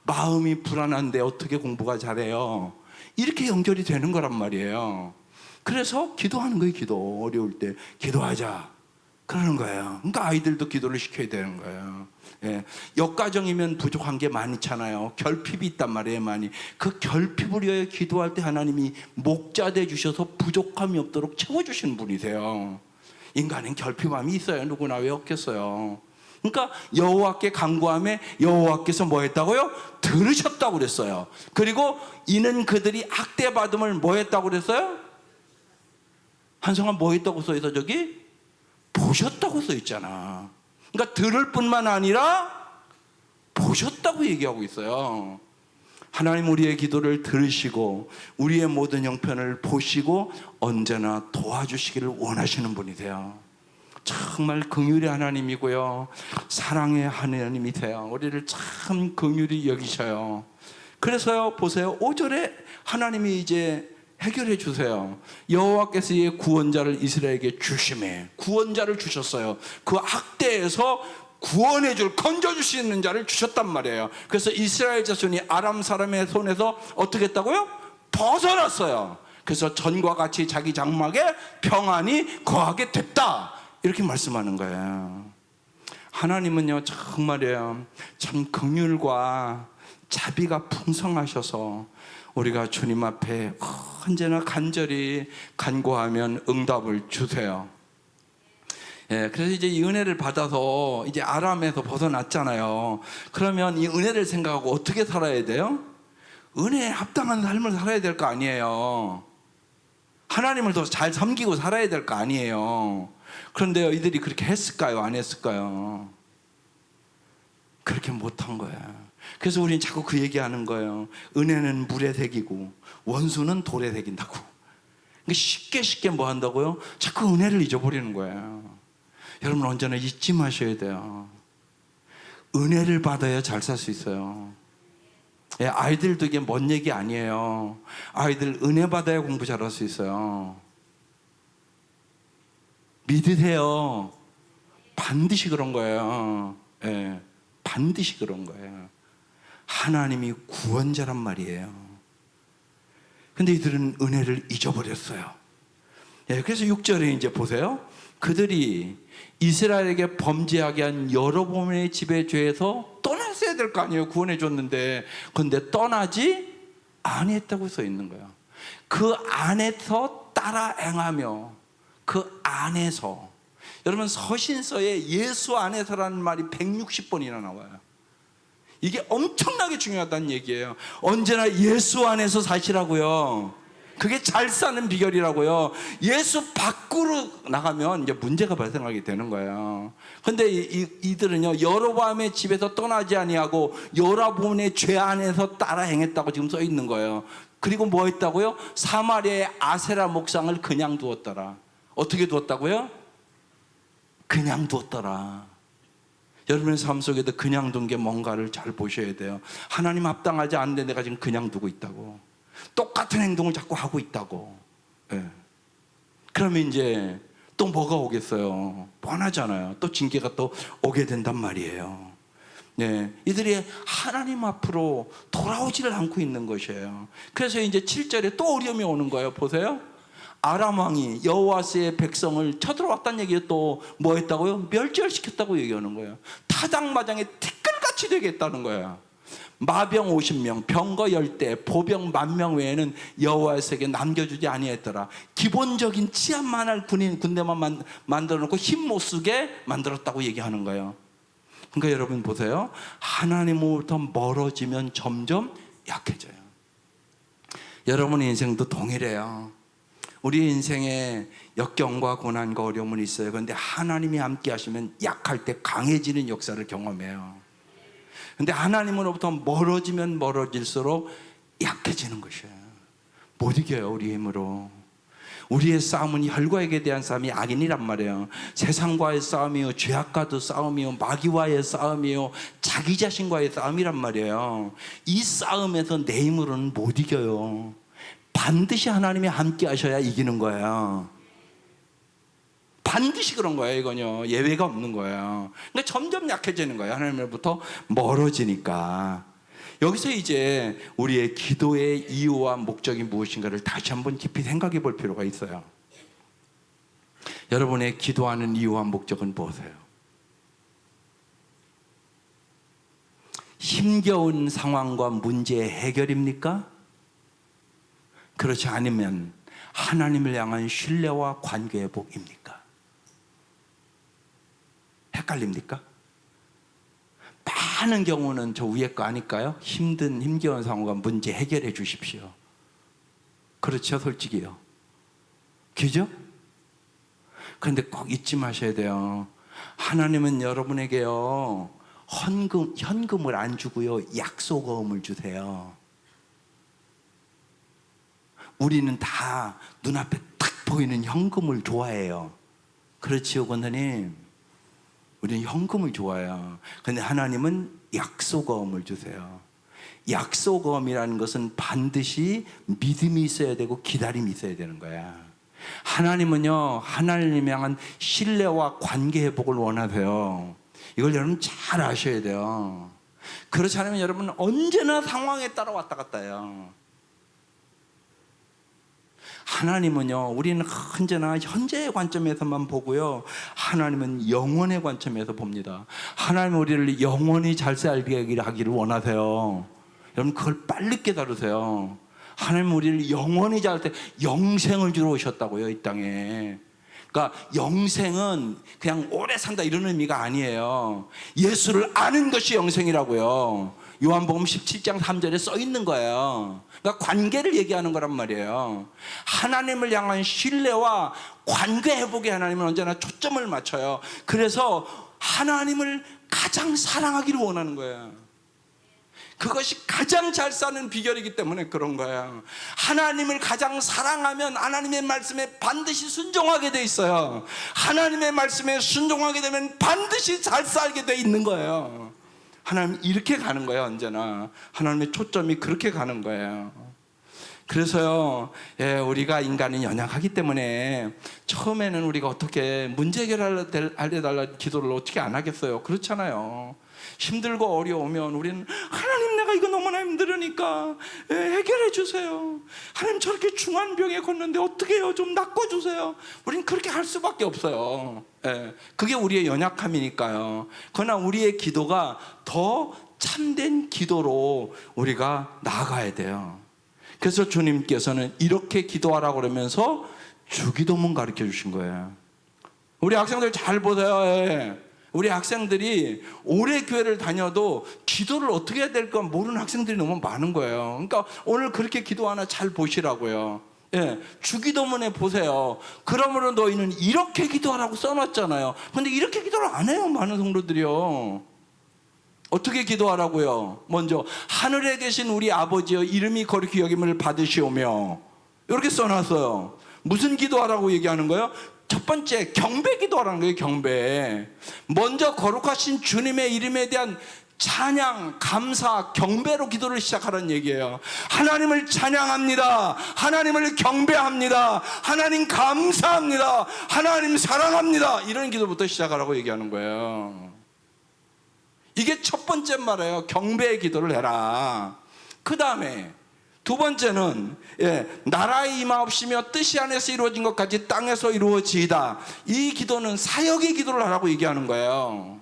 마음이 불안한데 어떻게 공부가 잘해요? 이렇게 연결이 되는 거란 말이에요. 그래서 기도하는 거예요. 기도. 어려울 때 기도하자 그러는 거예요. 그러니까 아이들도 기도를 시켜야 되는 거예요. 예. 역가정이면 부족한 게 많잖아요. 결핍이 있단 말이에요. 많이. 그 결핍을 위하여 기도할 때 하나님이 목자돼 주셔서 부족함이 없도록 채워주시는 분이세요. 인간은 결핍함이 있어요. 누구나. 왜 없겠어요? 그러니까 여호와께 간구하며 여호와께서 뭐 했다고요? 들으셨다고 그랬어요. 그리고 이는 그들이 학대받음을 뭐 했다고 그랬어요? 한성아 뭐 했다고 써있어 저기? 보셨다고 써있잖아. 그러니까 들을 뿐만 아니라 보셨다고 얘기하고 있어요. 하나님 우리의 기도를 들으시고 우리의 모든 형편을 보시고 언제나 도와주시기를 원하시는 분이세요. 정말 긍휼의 하나님이고요, 사랑의 하나님이세요. 우리를 참 긍휼히 여기셔요. 그래서요, 보세요. 5절에 하나님이 이제 해결해 주세요. 여호와께서 이 구원자를 이스라엘에게 주심에 구원자를 주셨어요. 그 학대에서 구원해 줄, 건져 줄 수 있는 자를 주셨단 말이에요. 그래서 이스라엘 자손이 아람 사람의 손에서 어떻게 했다고요? 벗어났어요. 그래서 전과 같이 자기 장막에 평안이 거하게 됐다, 이렇게 말씀하는 거예요. 하나님은요 정말이에요, 참 긍휼과 자비가 풍성하셔서 우리가 주님 앞에 언제나 간절히 간구하면 응답을 주세요. 예, 그래서 이제 이 은혜를 받아서 이제 아람에서 벗어났잖아요. 그러면 이 은혜를 생각하고 어떻게 살아야 돼요? 은혜에 합당한 삶을 살아야 될 거 아니에요. 하나님을 더 잘 섬기고 살아야 될 거 아니에요. 그런데요, 이들이 그렇게 했을까요? 안 했을까요? 그렇게 못한 거야. 그래서 우리는 자꾸 그 얘기하는 거예요. 은혜는 물에 새기고 원수는 돌에 새긴다고. 쉽게 뭐 한다고요? 자꾸 은혜를 잊어버리는 거예요. 여러분 언제나 잊지 마셔야 돼요. 은혜를 받아야 잘 살 수 있어요. 예, 아이들도 이게 먼 얘기 아니에요. 아이들 은혜 받아야 공부 잘할 수 있어요. 믿으세요. 반드시 그런 거예요. 예, 반드시 그런 거예요. 하나님이 구원자란 말이에요. 근데 이들은 은혜를 잊어버렸어요. 예, 그래서 6절에 이제 보세요. 그들이 이스라엘에게 범죄하게 한 여로보암의 집의 죄에서 떠났어야 될 거 아니에요. 구원해 줬는데. 그런데 떠나지 아니했다고 써 있는 거예요. 그 안에서 따라 행하며 그 안에서 여러분, 서신서에 예수 안에서라는 말이 160번이나 나와요. 이게 엄청나게 중요하다는 얘기예요. 언제나 예수 안에서 사시라고요. 그게 잘 사는 비결이라고요. 예수 밖으로 나가면 이제 문제가 발생하게 되는 거예요. 근데 이들은요, 여로보암의 집에서 떠나지 아니하고 여로보암의 죄 안에서 따라 행했다고 지금 써 있는 거예요. 그리고 뭐 했다고요? 사마리아의 아세라 목상을 그냥 두었더라. 어떻게 두었다고요? 그냥 두었더라. 여러분의 삶 속에도 그냥 둔 게 뭔가를 잘 보셔야 돼요. 하나님 합당하지 않는데 내가 지금 그냥 두고 있다고, 똑같은 행동을 자꾸 하고 있다고. 네. 그러면 이제 또 뭐가 오겠어요? 뻔하잖아요. 또 징계가 또 오게 된단 말이에요. 네, 이들이 하나님 앞으로 돌아오지를 않고 있는 것이에요. 그래서 이제 7절에 또 어려움이 오는 거예요. 보세요. 아람 왕이 여호와스의 백성을 쳐들어왔다는 얘기에 또 뭐 했다고요? 멸절시켰다고 얘기하는 거예요. 타작마장에 티끌같이 되겠다는 거예요. 마병 50명, 병거 10대, 보병 10,000명 외에는 여호와에게 남겨주지 아니했더라. 기본적인 치안만 할 군대만 만들어 놓고 힘 못 쓰게 만들었다고 얘기하는 거예요. 그러니까 여러분 보세요. 하나님으로부터 멀어지면 점점 약해져요. 여러분의 인생도 동일해요. 우리 인생에 역경과 고난과 어려움은 있어요. 그런데 하나님이 함께 하시면 약할 때 강해지는 역사를 경험해요. 그런데 하나님으로부터 멀어지면 멀어질수록 약해지는 것이에요. 못 이겨요, 우리 힘으로. 우리의 싸움은 혈과에게 대한 싸움이 아니란 말이에요. 세상과의 싸움이요, 죄악과도 싸움이요, 마귀와의 싸움이요, 자기 자신과의 싸움이란 말이에요. 이 싸움에서 내 힘으로는 못 이겨요. 반드시 하나님이 함께 하셔야 이기는 거예요. 반드시 그런 거예요. 이건요, 예외가 없는 거예요. 그러니까 점점 약해지는 거예요. 하나님으로부터 멀어지니까. 여기서 이제 우리의 기도의 이유와 목적이 무엇인가를 다시 한번 깊이 생각해 볼 필요가 있어요. 여러분의 기도하는 이유와 목적은 무엇이에요? 힘겨운 상황과 문제의 해결입니까? 그렇지 않으면 하나님을 향한 신뢰와 관계 회복입니까? 헷갈립니까? 많은 경우는 저 위에 거 아닐까요? 힘겨운 상황과 문제 해결해 주십시오. 그렇죠, 솔직히요. 그죠? 그런데 꼭 잊지 마셔야 돼요. 하나님은 여러분에게요, 현금을 안 주고요, 약속금을 주세요. 우리는 다 눈앞에 딱 보이는 현금을 좋아해요. 그렇지요, 권사님? 우리는 현금을 좋아해요. 그런데 하나님은 약속금을 주세요. 약속금이라는 것은 반드시 믿음이 있어야 되고 기다림이 있어야 되는 거야. 하나님은요, 하나님 향한 신뢰와 관계 회복을 원하세요. 이걸 여러분 잘 아셔야 돼요. 그렇지 않으면 여러분 언제나 상황에 따라 왔다 갔다 해요. 하나님은요, 우리는 언제나 현재의 관점에서만 보고요, 하나님은 영원의 관점에서 봅니다. 하나님은 우리를 영원히 잘 살게 하기를 원하세요. 여러분 그걸 빨리 깨달으세요. 하나님은 우리를 영원히 잘 때 영생을 주러 오셨다고요, 이 땅에. 그러니까 영생은 그냥 오래 산다 이런 의미가 아니에요. 예수를 아는 것이 영생이라고요. 요한복음 17장 3절에 써 있는 거예요. 그러니까 관계를 얘기하는 거란 말이에요. 하나님을 향한 신뢰와 관계 회복에 하나님은 언제나 초점을 맞춰요. 그래서 하나님을 가장 사랑하기를 원하는 거예요. 그것이 가장 잘 사는 비결이기 때문에 그런 거예요. 하나님을 가장 사랑하면 하나님의 말씀에 반드시 순종하게 돼 있어요. 하나님의 말씀에 순종하게 되면 반드시 잘 살게 돼 있는 거예요. 하나님 이렇게 가는 거예요. 언제나 하나님의 초점이 그렇게 가는 거예요. 그래서요, 우리가 인간은 연약하기 때문에 처음에는 우리가 어떻게 문제 해결하려달라는 기도를 어떻게 안 하겠어요? 그렇잖아요. 힘들고 어려우면 우리는 하나님 내가 이거 너무나 힘들으니까 해결해 주세요. 하나님 저렇게 중한 병에 걷는데 어떻게 해요? 좀 낚아주세요. 우리는 그렇게 할 수밖에 없어요. 그게 우리의 연약함이니까요. 그러나 우리의 기도가 더 참된 기도로 우리가 나아가야 돼요. 그래서 주님께서는 이렇게 기도하라고 그러면서 주기도문 가르쳐 주신 거예요. 우리 학생들 잘 보세요. 예. 우리 학생들이 오래 교회를 다녀도 기도를 어떻게 해야 될까 모르는 학생들이 너무 많은 거예요. 그러니까 오늘 그렇게 기도하나 잘 보시라고요. 예, 주기도문에 보세요. 그러므로 너희는 이렇게 기도하라고 써놨잖아요. 근데 이렇게 기도를 안 해요, 많은 성도들이요. 어떻게 기도하라고요? 먼저 하늘에 계신 우리 아버지여 이름이 거룩히 여김을 받으시오며, 이렇게 써놨어요. 무슨 기도하라고 얘기하는 거예요? 첫 번째 경배 기도하라는 거예요. 경배. 먼저 거룩하신 주님의 이름에 대한 찬양, 감사, 경배로 기도를 시작하라는 얘기예요. 하나님을 찬양합니다. 하나님을 경배합니다. 하나님 감사합니다. 하나님 사랑합니다. 이런 기도부터 시작하라고 얘기하는 거예요. 이게 첫 번째 말이에요. 경배의 기도를 해라. 그 다음에 두 번째는 나라의 임하옵시며 뜻이 하늘에서 이루어진 것 같이 땅에서 이루어지이다. 이 기도는 사역의 기도를 하라고 얘기하는 거예요.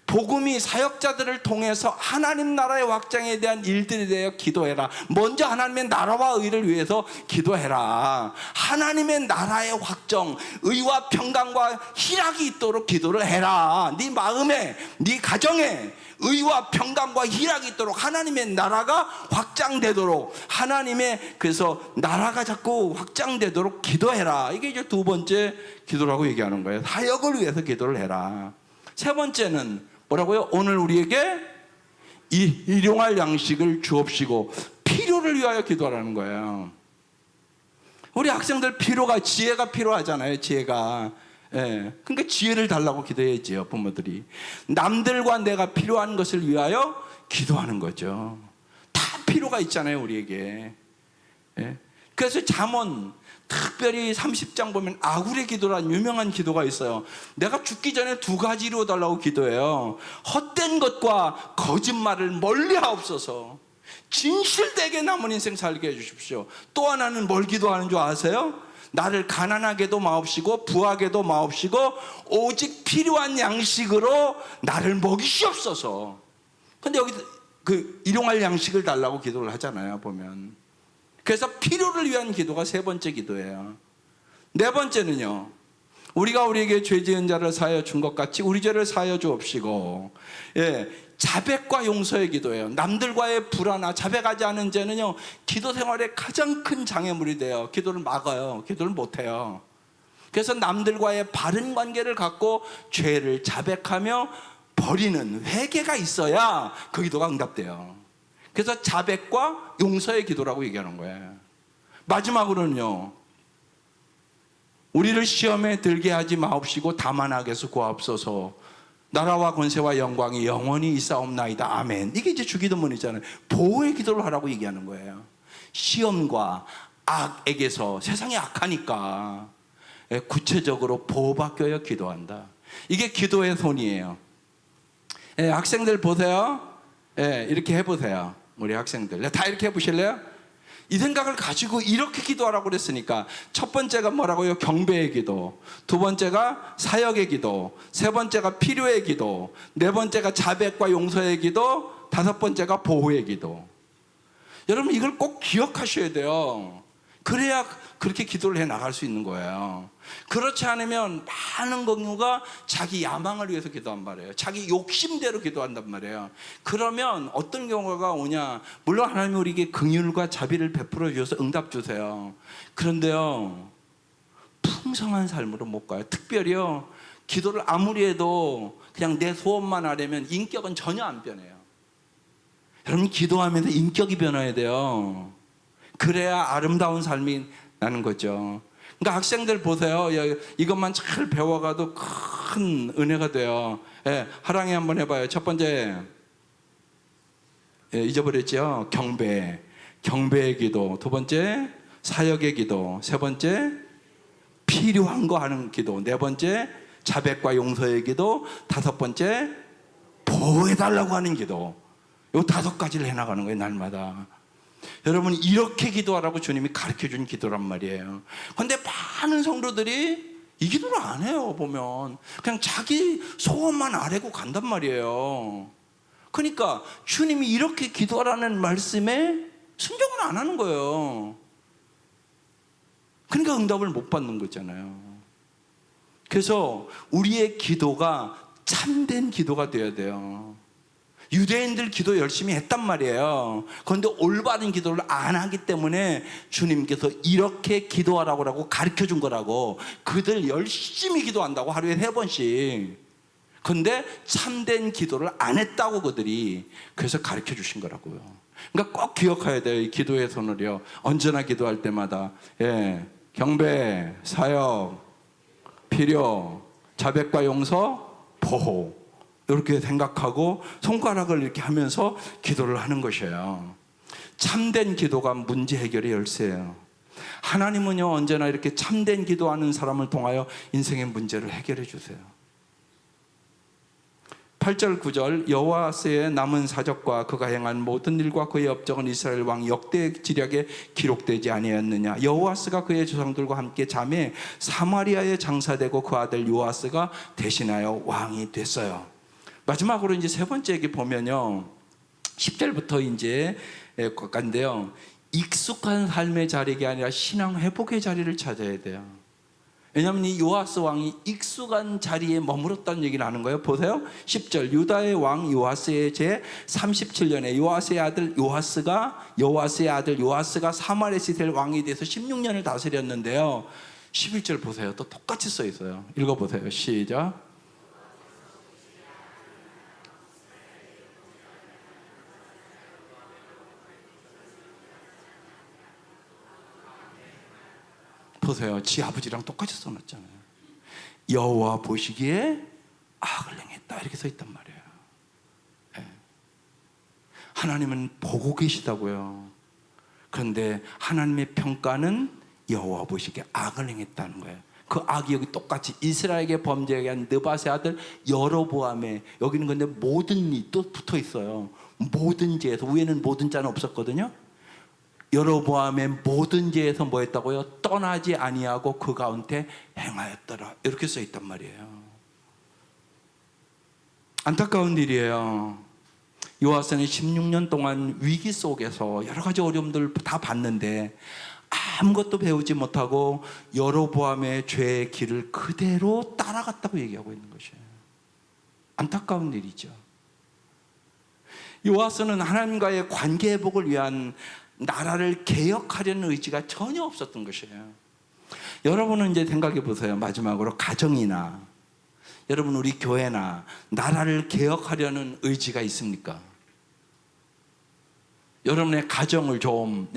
복음이 사역자들을 통해서 하나님 나라의 확장에 대한 일들에 대해 기도해라. 먼저 하나님의 나라와 의를 위해서 기도해라. 하나님의 나라의 확정, 의와 평강과 희락이 있도록 기도를 해라. 네 마음에, 네 가정에 의와 평강과 희락이 있도록, 하나님의 나라가 확장되도록, 하나님의 그래서 나라가 자꾸 확장되도록 기도해라. 이게 이제 두 번째 기도라고 얘기하는 거예요. 사역을 위해서 기도를 해라. 세 번째는 뭐라고요? 오늘 우리에게 이 일용할 양식을 주옵시고, 필요를 위하여 기도하라는 거예요. 우리 학생들 지혜가 필요하잖아요. 지혜가. 그러니까 지혜를 달라고 기도해야지요. 부모들이 남들과 내가 필요한 것을 위하여 기도하는 거죠. 다 필요가 있잖아요, 우리에게. 그래서 잠언 특별히 30장 보면 아굴의 기도라는 유명한 기도가 있어요. 내가 죽기 전에 두 가지 이루어달라고 기도해요. 헛된 것과 거짓말을 멀리하옵소서. 진실되게 남은 인생 살게 해주십시오. 또 하나는 뭘 기도하는 줄 아세요? 나를 가난하게도 마옵시고 부하게도 마옵시고 오직 필요한 양식으로 나를 먹이시옵소서. 근데 여기 그 일용할 양식을 달라고 기도를 하잖아요, 보면. 그래서 필요를 위한 기도가 세 번째 기도예요. 네 번째는요, 우리가 우리에게 죄 지은 자를 사하여 준 것 같이 우리 죄를 사하여 주옵시고, 자백과 용서의 기도예요. 남들과의 불화나 자백하지 않은 죄는요, 기도 생활의 가장 큰 장애물이 돼요. 기도를 막아요. 기도를 못해요. 그래서 남들과의 바른 관계를 갖고 죄를 자백하며 버리는 회개가 있어야 그 기도가 응답돼요. 그래서 자백과 용서의 기도라고 얘기하는 거예요. 마지막으로는요, 우리를 시험에 들게 하지 마옵시고 다만 악에서 구하옵소서. 나라와 권세와 영광이 영원히 있사옵나이다. 아멘. 이게 이제 주기도문이잖아요. 보호의 기도를 하라고 얘기하는 거예요. 시험과 악에게서, 세상이 악하니까 구체적으로 보호받겨야 기도한다. 이게 기도의 손이에요. 학생들 보세요. 이렇게 해보세요. 우리 학생들 다 이렇게 해보실래요? 이 생각을 가지고 이렇게 기도하라고 그랬으니까, 첫 번째가 뭐라고요? 경배의 기도. 두 번째가 사역의 기도. 세 번째가 필요의 기도. 네 번째가 자백과 용서의 기도. 다섯 번째가 보호의 기도. 여러분, 이걸 꼭 기억하셔야 돼요. 그래야 그렇게 기도를 해 나갈 수 있는 거예요. 그렇지 않으면 많은 경우가 자기 야망을 위해서 기도한 말이에요. 자기 욕심대로 기도한단 말이에요. 그러면 어떤 경우가 오냐, 물론 하나님이 우리에게 긍휼과 자비를 베풀어 주셔서 응답 주세요. 그런데요, 풍성한 삶으로 못 가요. 특별히요, 기도를 아무리 해도 그냥 내 소원만 하려면 인격은 전혀 안 변해요. 여러분, 기도하면서 인격이 변해야 돼요. 그래야 아름다운 삶이 나는 거죠. 그러니까 학생들 보세요. 이것만 잘 배워가도 큰 은혜가 돼요. 하랑이 한번 해봐요. 첫 번째, 잊어버렸죠? 경배의 기도. 두 번째, 사역의 기도. 세 번째, 필요한 거 하는 기도. 네 번째, 자백과 용서의 기도. 다섯 번째, 보호해달라고 하는 기도. 이 다섯 가지를 해나가는 거예요, 날마다. 여러분, 이렇게 기도하라고 주님이 가르쳐준 기도란 말이에요. 그런데 많은 성도들이 이 기도를 안 해요. 보면 그냥 자기 소원만 아뢰고 간단 말이에요. 그러니까 주님이 이렇게 기도하라는 말씀에 순종을 안 하는 거예요. 그러니까 응답을 못 받는 거잖아요. 그래서 우리의 기도가 참된 기도가 되어야 돼요. 유대인들 기도 열심히 했단 말이에요. 그런데 올바른 기도를 안 하기 때문에 주님께서 이렇게 기도하라고 가르쳐 준 거라고. 그들 열심히 기도한다고 하루에 3번씩. 그런데 참된 기도를 안 했다고 그들이. 그래서 가르쳐 주신 거라고요. 그러니까 꼭 기억해야 돼요. 이 기도의 손을요. 언제나 기도할 때마다 경배, 사역, 필요, 자백과 용서, 보호, 이렇게 생각하고 손가락을 이렇게 하면서 기도를 하는 것이에요. 참된 기도가 문제 해결의 열쇠예요. 하나님은요, 언제나 이렇게 참된 기도하는 사람을 통하여 인생의 문제를 해결해 주세요. 8절 9절 여호와스의 남은 사적과 그가 행한 모든 일과 그의 업적은 이스라엘 왕 역대 지략에 기록되지 아니하였느냐. 여호와스가 그의 조상들과 함께 잠에 사마리아에 장사되고 그 아들 요아스가 대신하여 왕이 됐어요. 마지막으로 이제 3번째 얘기 보면요, 10절부터 이제 건데요, 익숙한 삶의 자리가 아니라 신앙 회복의 자리를 찾아야 돼요. 왜냐하면 이 요아스 왕이 익숙한 자리에 머물렀다는 얘기를 하는 거예요. 보세요. 10절 유다의 왕 요아스의 제 37년에 여호와스의 아들 요아스가 사마리아 이스라엘 왕이 돼서 16년을 다스렸는데요. 11절 보세요. 또 똑같이 써 있어요. 읽어보세요. 시작. 보세요. 지 아버지랑 똑같이 써놨잖아요. 여호와 보시기에 악을 행했다, 이렇게 써 있단 말이에요. 하나님은 보고 계시다고요. 그런데 하나님의 평가는 여호와 보시기에 악을 행했다는 거예요. 그 악이 여기 똑같이 이스라엘에게 범죄하게 한 느밧의 아들 여로보암의, 여기는 근데 모든 이 또 붙어 있어요. 모든 죄에서, 위에는 모든 자는 없었거든요. 여로보암의 모든 죄에서 뭐 했다고요? 떠나지 아니하고 그 가운데 행하였더라, 이렇게 써 있단 말이에요. 안타까운 일이에요. 요아스는 16년 동안 위기 속에서 여러 가지 어려움들을 다 봤는데 아무것도 배우지 못하고 여로보암의 죄의 길을 그대로 따라갔다고 얘기하고 있는 것이에요. 안타까운 일이죠. 요아스는 하나님과의 관계 회복을 위한 나라를 개혁하려는 의지가 전혀 없었던 것이에요. 여러분은 이제 생각해 보세요. 마지막으로 가정이나 여러분 우리 교회나 나라를 개혁하려는 의지가 있습니까? 여러분의 가정을 좀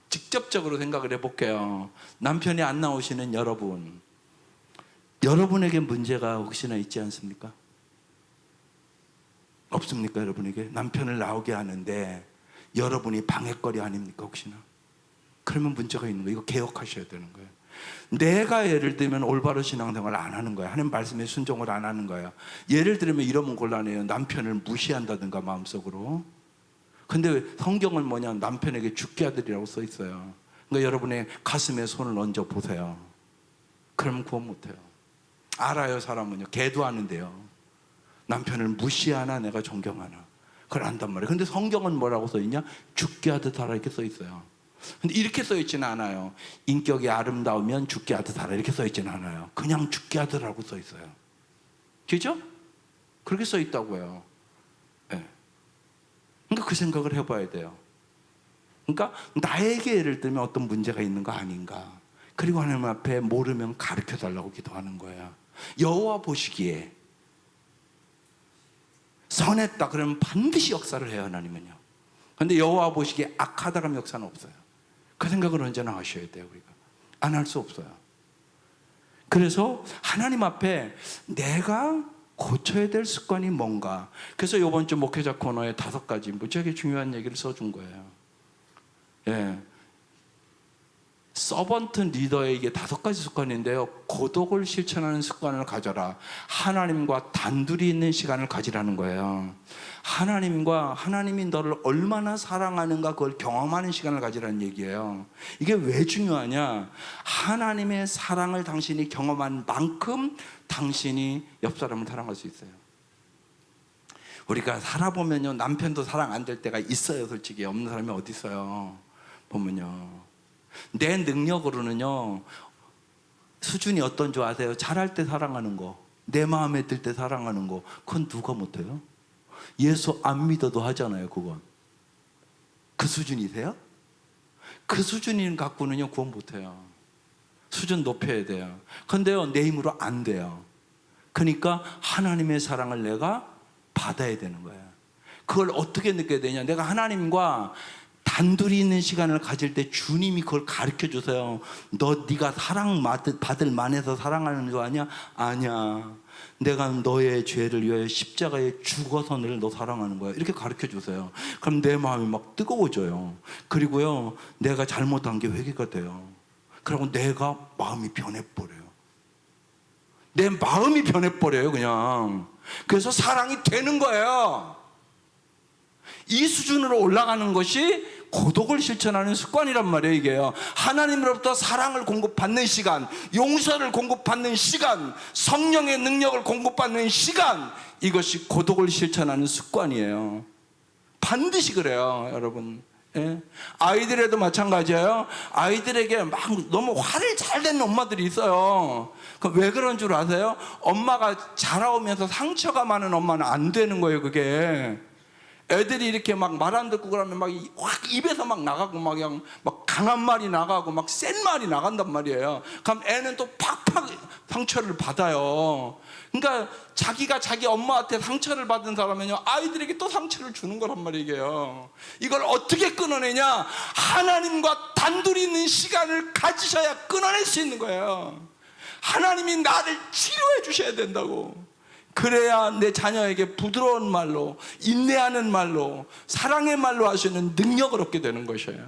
직접적으로 생각을 해볼게요. 남편이 안 나오시는 여러분에게 문제가 혹시나 있지 않습니까? 없습니까? 여러분에게 남편을 나오게 하는데 여러분이 방해거리 아닙니까? 혹시나? 그러면 문제가 있는 거예요. 이거 개혁하셔야 되는 거예요. 내가 예를 들면 올바른 신앙생활을 안 하는 거예요. 하나님 말씀에 순종을 안 하는 거예요. 예를 들면 이러면 곤란해요. 남편을 무시한다든가 마음속으로. 근데 성경은 뭐냐, 남편에게 죽게 하들이라고 써 있어요. 그러니까 여러분의 가슴에 손을 얹어 보세요. 그러면 구원 못해요. 알아요. 사람은요, 개도 아는데요, 남편을 무시하나 내가 존경하나 그걸 안단 말이에요. 근데 성경은 뭐라고 써 있냐? 죽게 하듯 하라, 이렇게 써 있어요. 근데 이렇게 써 있지는 않아요. 인격이 아름다우면 죽게 하듯 하라, 이렇게 써 있지는 않아요. 그냥 죽게 하듯라고 써 있어요. 그죠? 그렇게 써 있다고요. 네. 그러니까 그 생각을 해봐야 돼요. 그러니까 나에게 예를 들면 어떤 문제가 있는 거 아닌가, 그리고 하나님 앞에 모르면 가르쳐 달라고 기도하는 거예요. 여호와 보시기에 선했다 그러면 반드시 역사를 해요, 하나님은요. 그런데 여호와 보시기에 악하다 그러면 역사는 없어요. 그 생각을 언제나 하셔야 돼요. 우리가 안 할 수 없어요. 그래서 하나님 앞에 내가 고쳐야 될 습관이 뭔가. 그래서 이번 주 목회자 코너에 5가지 무지하게 중요한 얘기를 써준 거예요. 서번트 리더에게 5가지 습관인데요. 고독을 실천하는 습관을 가져라. 하나님과 단둘이 있는 시간을 가지라는 거예요. 하나님이 너를 얼마나 사랑하는가 그걸 경험하는 시간을 가지라는 얘기예요. 이게 왜 중요하냐? 하나님의 사랑을 당신이 경험한 만큼 당신이 옆 사람을 사랑할 수 있어요. 우리가 살아보면요, 남편도 사랑 안 될 때가 있어요. 솔직히 없는 사람이 어디 있어요. 보면요, 내 능력으로는요 수준이 어떤 줄 아세요? 잘할 때 사랑하는 거, 내 마음에 들 때 사랑하는 거, 그건 누가 못해요? 예수 안 믿어도 하잖아요. 그건. 그 수준이세요? 그 수준인 갖고는요 구원 못해요. 수준 높여야 돼요. 근데요 내 힘으로 안 돼요. 그러니까 하나님의 사랑을 내가 받아야 되는 거예요. 그걸 어떻게 느껴야 되냐? 내가 하나님과 단둘이 있는 시간을 가질 때 주님이 그걸 가르쳐 주세요. 네가 사랑 받을 만해서 사랑하는 줄 아냐? 아니야. 내가 너의 죄를 위하여 십자가에 죽어서 너 사랑하는 거야. 이렇게 가르쳐 주세요. 그럼 내 마음이 막 뜨거워져요. 그리고요 내가 잘못한 게 회개가 돼요. 그리고 내가 마음이 변해버려요. 내 마음이 변해버려요 그냥. 그래서 사랑이 되는 거예요. 이 수준으로 올라가는 것이 고독을 실천하는 습관이란 말이에요. 이게요 하나님으로부터 사랑을 공급받는 시간, 용서를 공급받는 시간, 성령의 능력을 공급받는 시간, 이것이 고독을 실천하는 습관이에요. 반드시 그래요 여러분. 예? 아이들에도 마찬가지예요. 아이들에게 막 너무 화를 잘 내는 엄마들이 있어요. 그럼 왜 그런 줄 아세요? 엄마가 자라오면서 상처가 많은 엄마는 안 되는 거예요 그게. 애들이 이렇게 막 말 안 듣고 그러면 막 확 입에서 막 나가고 막 그냥 막 강한 말이 나가고 막 센 말이 나간단 말이에요. 그럼 애는 또 팍팍 상처를 받아요. 그러니까 자기가 자기 엄마한테 상처를 받은 사람은요 아이들에게 또 상처를 주는 거란 말이에요. 이걸 어떻게 끊어내냐? 하나님과 단둘이 있는 시간을 가지셔야 끊어낼 수 있는 거예요. 하나님이 나를 치료해 주셔야 된다고. 그래야 내 자녀에게 부드러운 말로, 인내하는 말로, 사랑의 말로 하시는 능력을 얻게 되는 것이에요.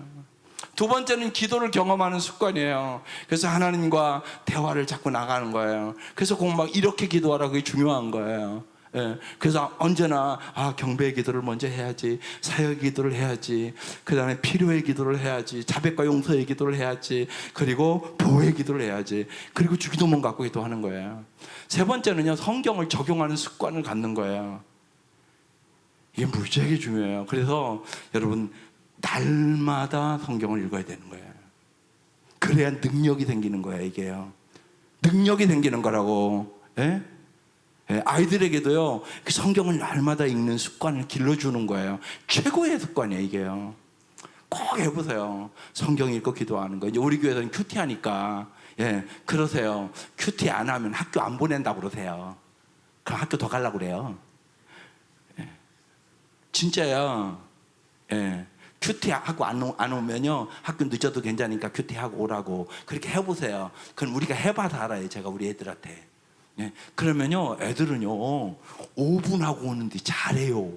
두 번째는 기도를 경험하는 습관이에요. 그래서 하나님과 대화를 자꾸 나가는 거예요. 그래서 꼭 막 이렇게 기도하라, 그게 중요한 거예요. 예. 그래서 언제나 경배의 기도를 먼저 해야지, 사역의 기도를 해야지, 그 다음에 필요의 기도를 해야지, 자백과 용서의 기도를 해야지, 그리고 보호의 기도를 해야지, 그리고 주기도문 갖고 기도하는 거예요. 세 번째는요 성경을 적용하는 습관을 갖는 거예요. 이게 무지하게 중요해요. 그래서 여러분 날마다 성경을 읽어야 되는 거예요. 그래야 능력이 생기는 거예요. 이게요 능력이 생기는 거라고. 예? 아이들에게도요 성경을 날마다 읽는 습관을 길러주는 거예요. 최고의 습관이에요 이게요. 꼭 해보세요. 성경 읽고 기도하는 거. 이제 우리 교회에서는 큐티 하니까 그러세요. 큐티 안 하면 학교 안 보낸다고 그러세요. 그럼 학교 더 가려고 그래요. 진짜요. 큐티 하고 안 오면요 학교 늦어도 괜찮으니까 큐티 하고 오라고. 그렇게 해보세요. 그럼 우리가 해봐서 알아요. 제가 우리 애들한테. 그러면요 애들은요 5분 하고 오는데 잘해요.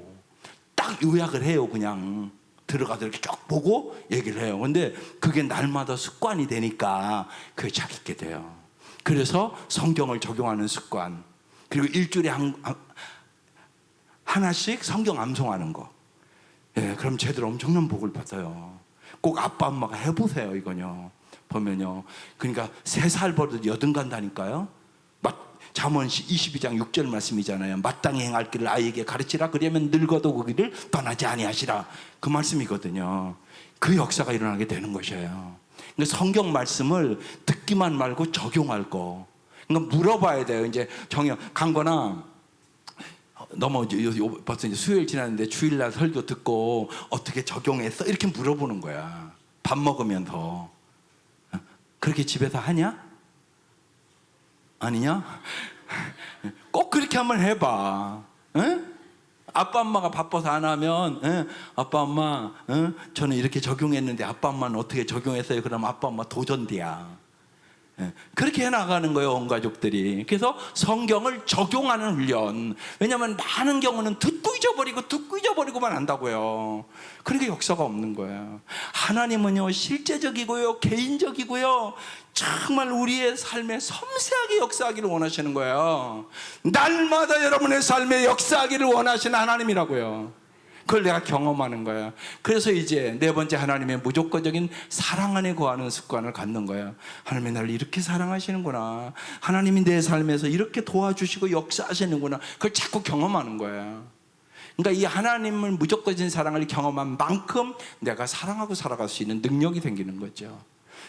딱 요약을 해요. 그냥 들어가서 이렇게 쭉 보고 얘기를 해요. 근데 그게 날마다 습관이 되니까 그게 잘 있게 돼요. 그래서 성경을 적용하는 습관, 그리고 일주일에 하나씩 성경 암송하는 거. 그럼 쟤들 엄청난 복을 받아요. 꼭 아빠 엄마가 해보세요. 이거요 보면요 그러니까 3살 버릇 80 간다니까요. 잠언시 22장 6절 말씀이잖아요. 마땅히 행할 길을 아이에게 가르치라. 그러면 늙어도 그 길을 떠나지 아니하시라. 그 말씀이거든요. 그 역사가 일어나게 되는 것이에요. 그러니까 성경 말씀을 듣기만 말고 적용할 거. 그러니까 물어봐야 돼요. 이제 강거나 벌써 이제 수요일 지났는데 주일날 설교 듣고 어떻게 적용했어? 이렇게 물어보는 거야. 밥 먹으면서. 그렇게 집에서 하냐? 아니냐? 꼭 그렇게 한번 해봐. 아빠 엄마가 바빠서 안 하면 아빠 엄마 저는 이렇게 적용했는데 아빠 엄마는 어떻게 적용했어요? 그럼 아빠 엄마 도전대야. 그렇게 해나가는 거예요 온 가족들이. 그래서 성경을 적용하는 훈련. 왜냐하면 많은 경우는 듣고 잊어버리고만 한다고요. 그러니까 역사가 없는 거예요. 하나님은요 실제적이고요 개인적이고요 정말 우리의 삶에 섬세하게 역사하기를 원하시는 거예요. 날마다 여러분의 삶에 역사하기를 원하시는 하나님이라고요. 그걸 내가 경험하는 거야. 그래서 이제 네 번째, 하나님의 무조건적인 사랑 안에 거하는 습관을 갖는 거야. 하나님이 나를 이렇게 사랑하시는구나. 하나님이 내 삶에서 이렇게 도와주시고 역사하시는구나. 그걸 자꾸 경험하는 거야. 그러니까 이 하나님을 무조건적인 사랑을 경험한 만큼 내가 사랑하고 살아갈 수 있는 능력이 생기는 거죠.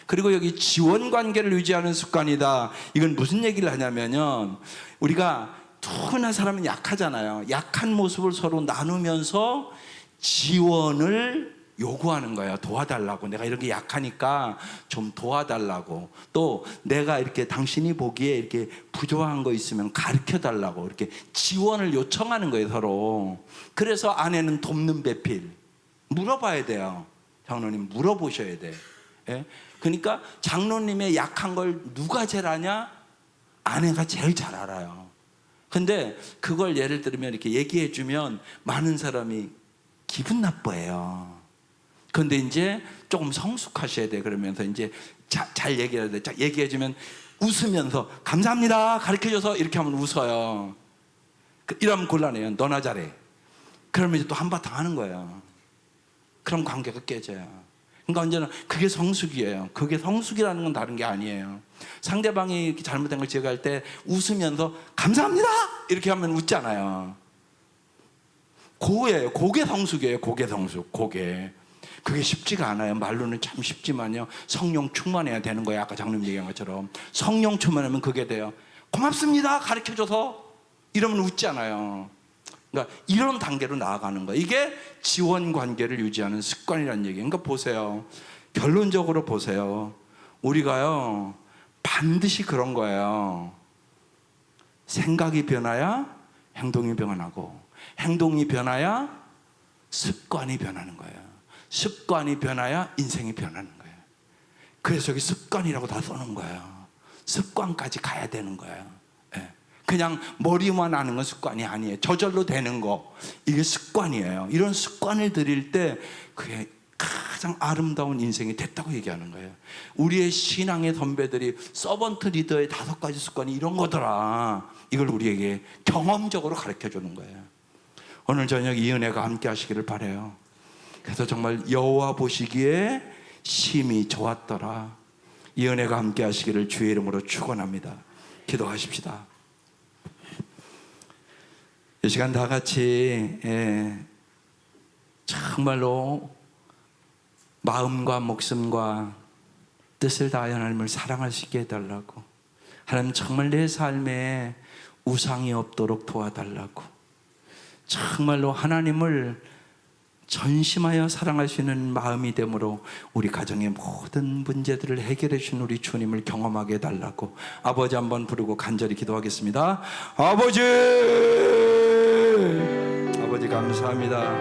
그리고 여기 지원 관계를 유지하는 습관이다. 이건 무슨 얘기를 하냐면요. 우리가 누구나 사람은 약하잖아요. 약한 모습을 서로 나누면서 지원을 요구하는 거예요. 도와달라고. 내가 이렇게 약하니까 좀 도와달라고. 또 내가 이렇게 당신이 보기에 이렇게 부족한 거 있으면 가르쳐 달라고. 이렇게 지원을 요청하는 거예요, 서로. 그래서 아내는 돕는 배필. 물어봐야 돼요. 장로님 물어보셔야 돼. 예? 그러니까 장로님의 약한 걸 누가 제일 아냐? 아내가 제일 잘 알아요. 근데 그걸 예를 들면 이렇게 얘기해 주면 많은 사람이 기분 나빠해요. 근데 이제 조금 성숙하셔야 돼. 그러면서 이제 잘 얘기해야 돼. 얘기해 주면 웃으면서 감사합니다 가르쳐 줘서 이렇게 하면 웃어요. 이러면 곤란해요. 너나 잘해. 그러면 이제 또 한바탕 하는 거예요. 그럼 관계가 깨져요. 그러니까 언제나 그게 성숙이에요. 그게 성숙이라는 건 다른 게 아니에요. 상대방이 이렇게 잘못된 걸 제거할 때 웃으면서 감사합니다 이렇게 하면 웃잖아요. 그거예요. 그게 성숙이에요. 그게 성숙. 그게 쉽지가 않아요. 말로는 참 쉽지만요. 성령 충만해야 되는 거예요. 아까 장로님 얘기한 것처럼 성령 충만하면 그게 돼요. 고맙습니다 가르쳐줘서 이러면 웃잖아요. 그러니까 이런 단계로 나아가는 거예요. 이게 지원 관계를 유지하는 습관이라는 얘기예요. 그러니까 보세요. 결론적으로 보세요. 우리가요 반드시 그런 거예요. 생각이 변해야 행동이 변하고, 행동이 변해야 습관이 변하는 거예요. 습관이 변해야 인생이 변하는 거예요. 그래서 여기 습관이라고 다 써놓은 거예요. 습관까지 가야 되는 거예요. 예. 그냥 머리만 아는 건 습관이 아니에요. 저절로 되는 거, 이게 습관이에요. 이런 습관을 들일 때 그게 가장 아름다운 인생이 됐다고 얘기하는 거예요. 우리의 신앙의 선배들이 서번트 리더의 5가지 습관이 이런 거더라. 이걸 우리에게 경험적으로 가르쳐 주는 거예요. 오늘 저녁 이 은혜가 함께 하시기를 바라요. 그래서 정말 여호와 보시기에 심히 좋았더라. 이 은혜가 함께 하시기를 주의 이름으로 축원합니다. 기도하십시다. 이 시간 다 같이 정말로 마음과 목숨과 뜻을 다하여 하나님을 사랑할 수 있게 해달라고, 하나님 정말 내 삶에 우상이 없도록 도와달라고, 정말로 하나님을 전심하여 사랑할 수 있는 마음이 되므로 우리 가정의 모든 문제들을 해결해 주신 우리 주님을 경험하게 해달라고 아버지 한번 부르고 간절히 기도하겠습니다. 아버지 감사합니다.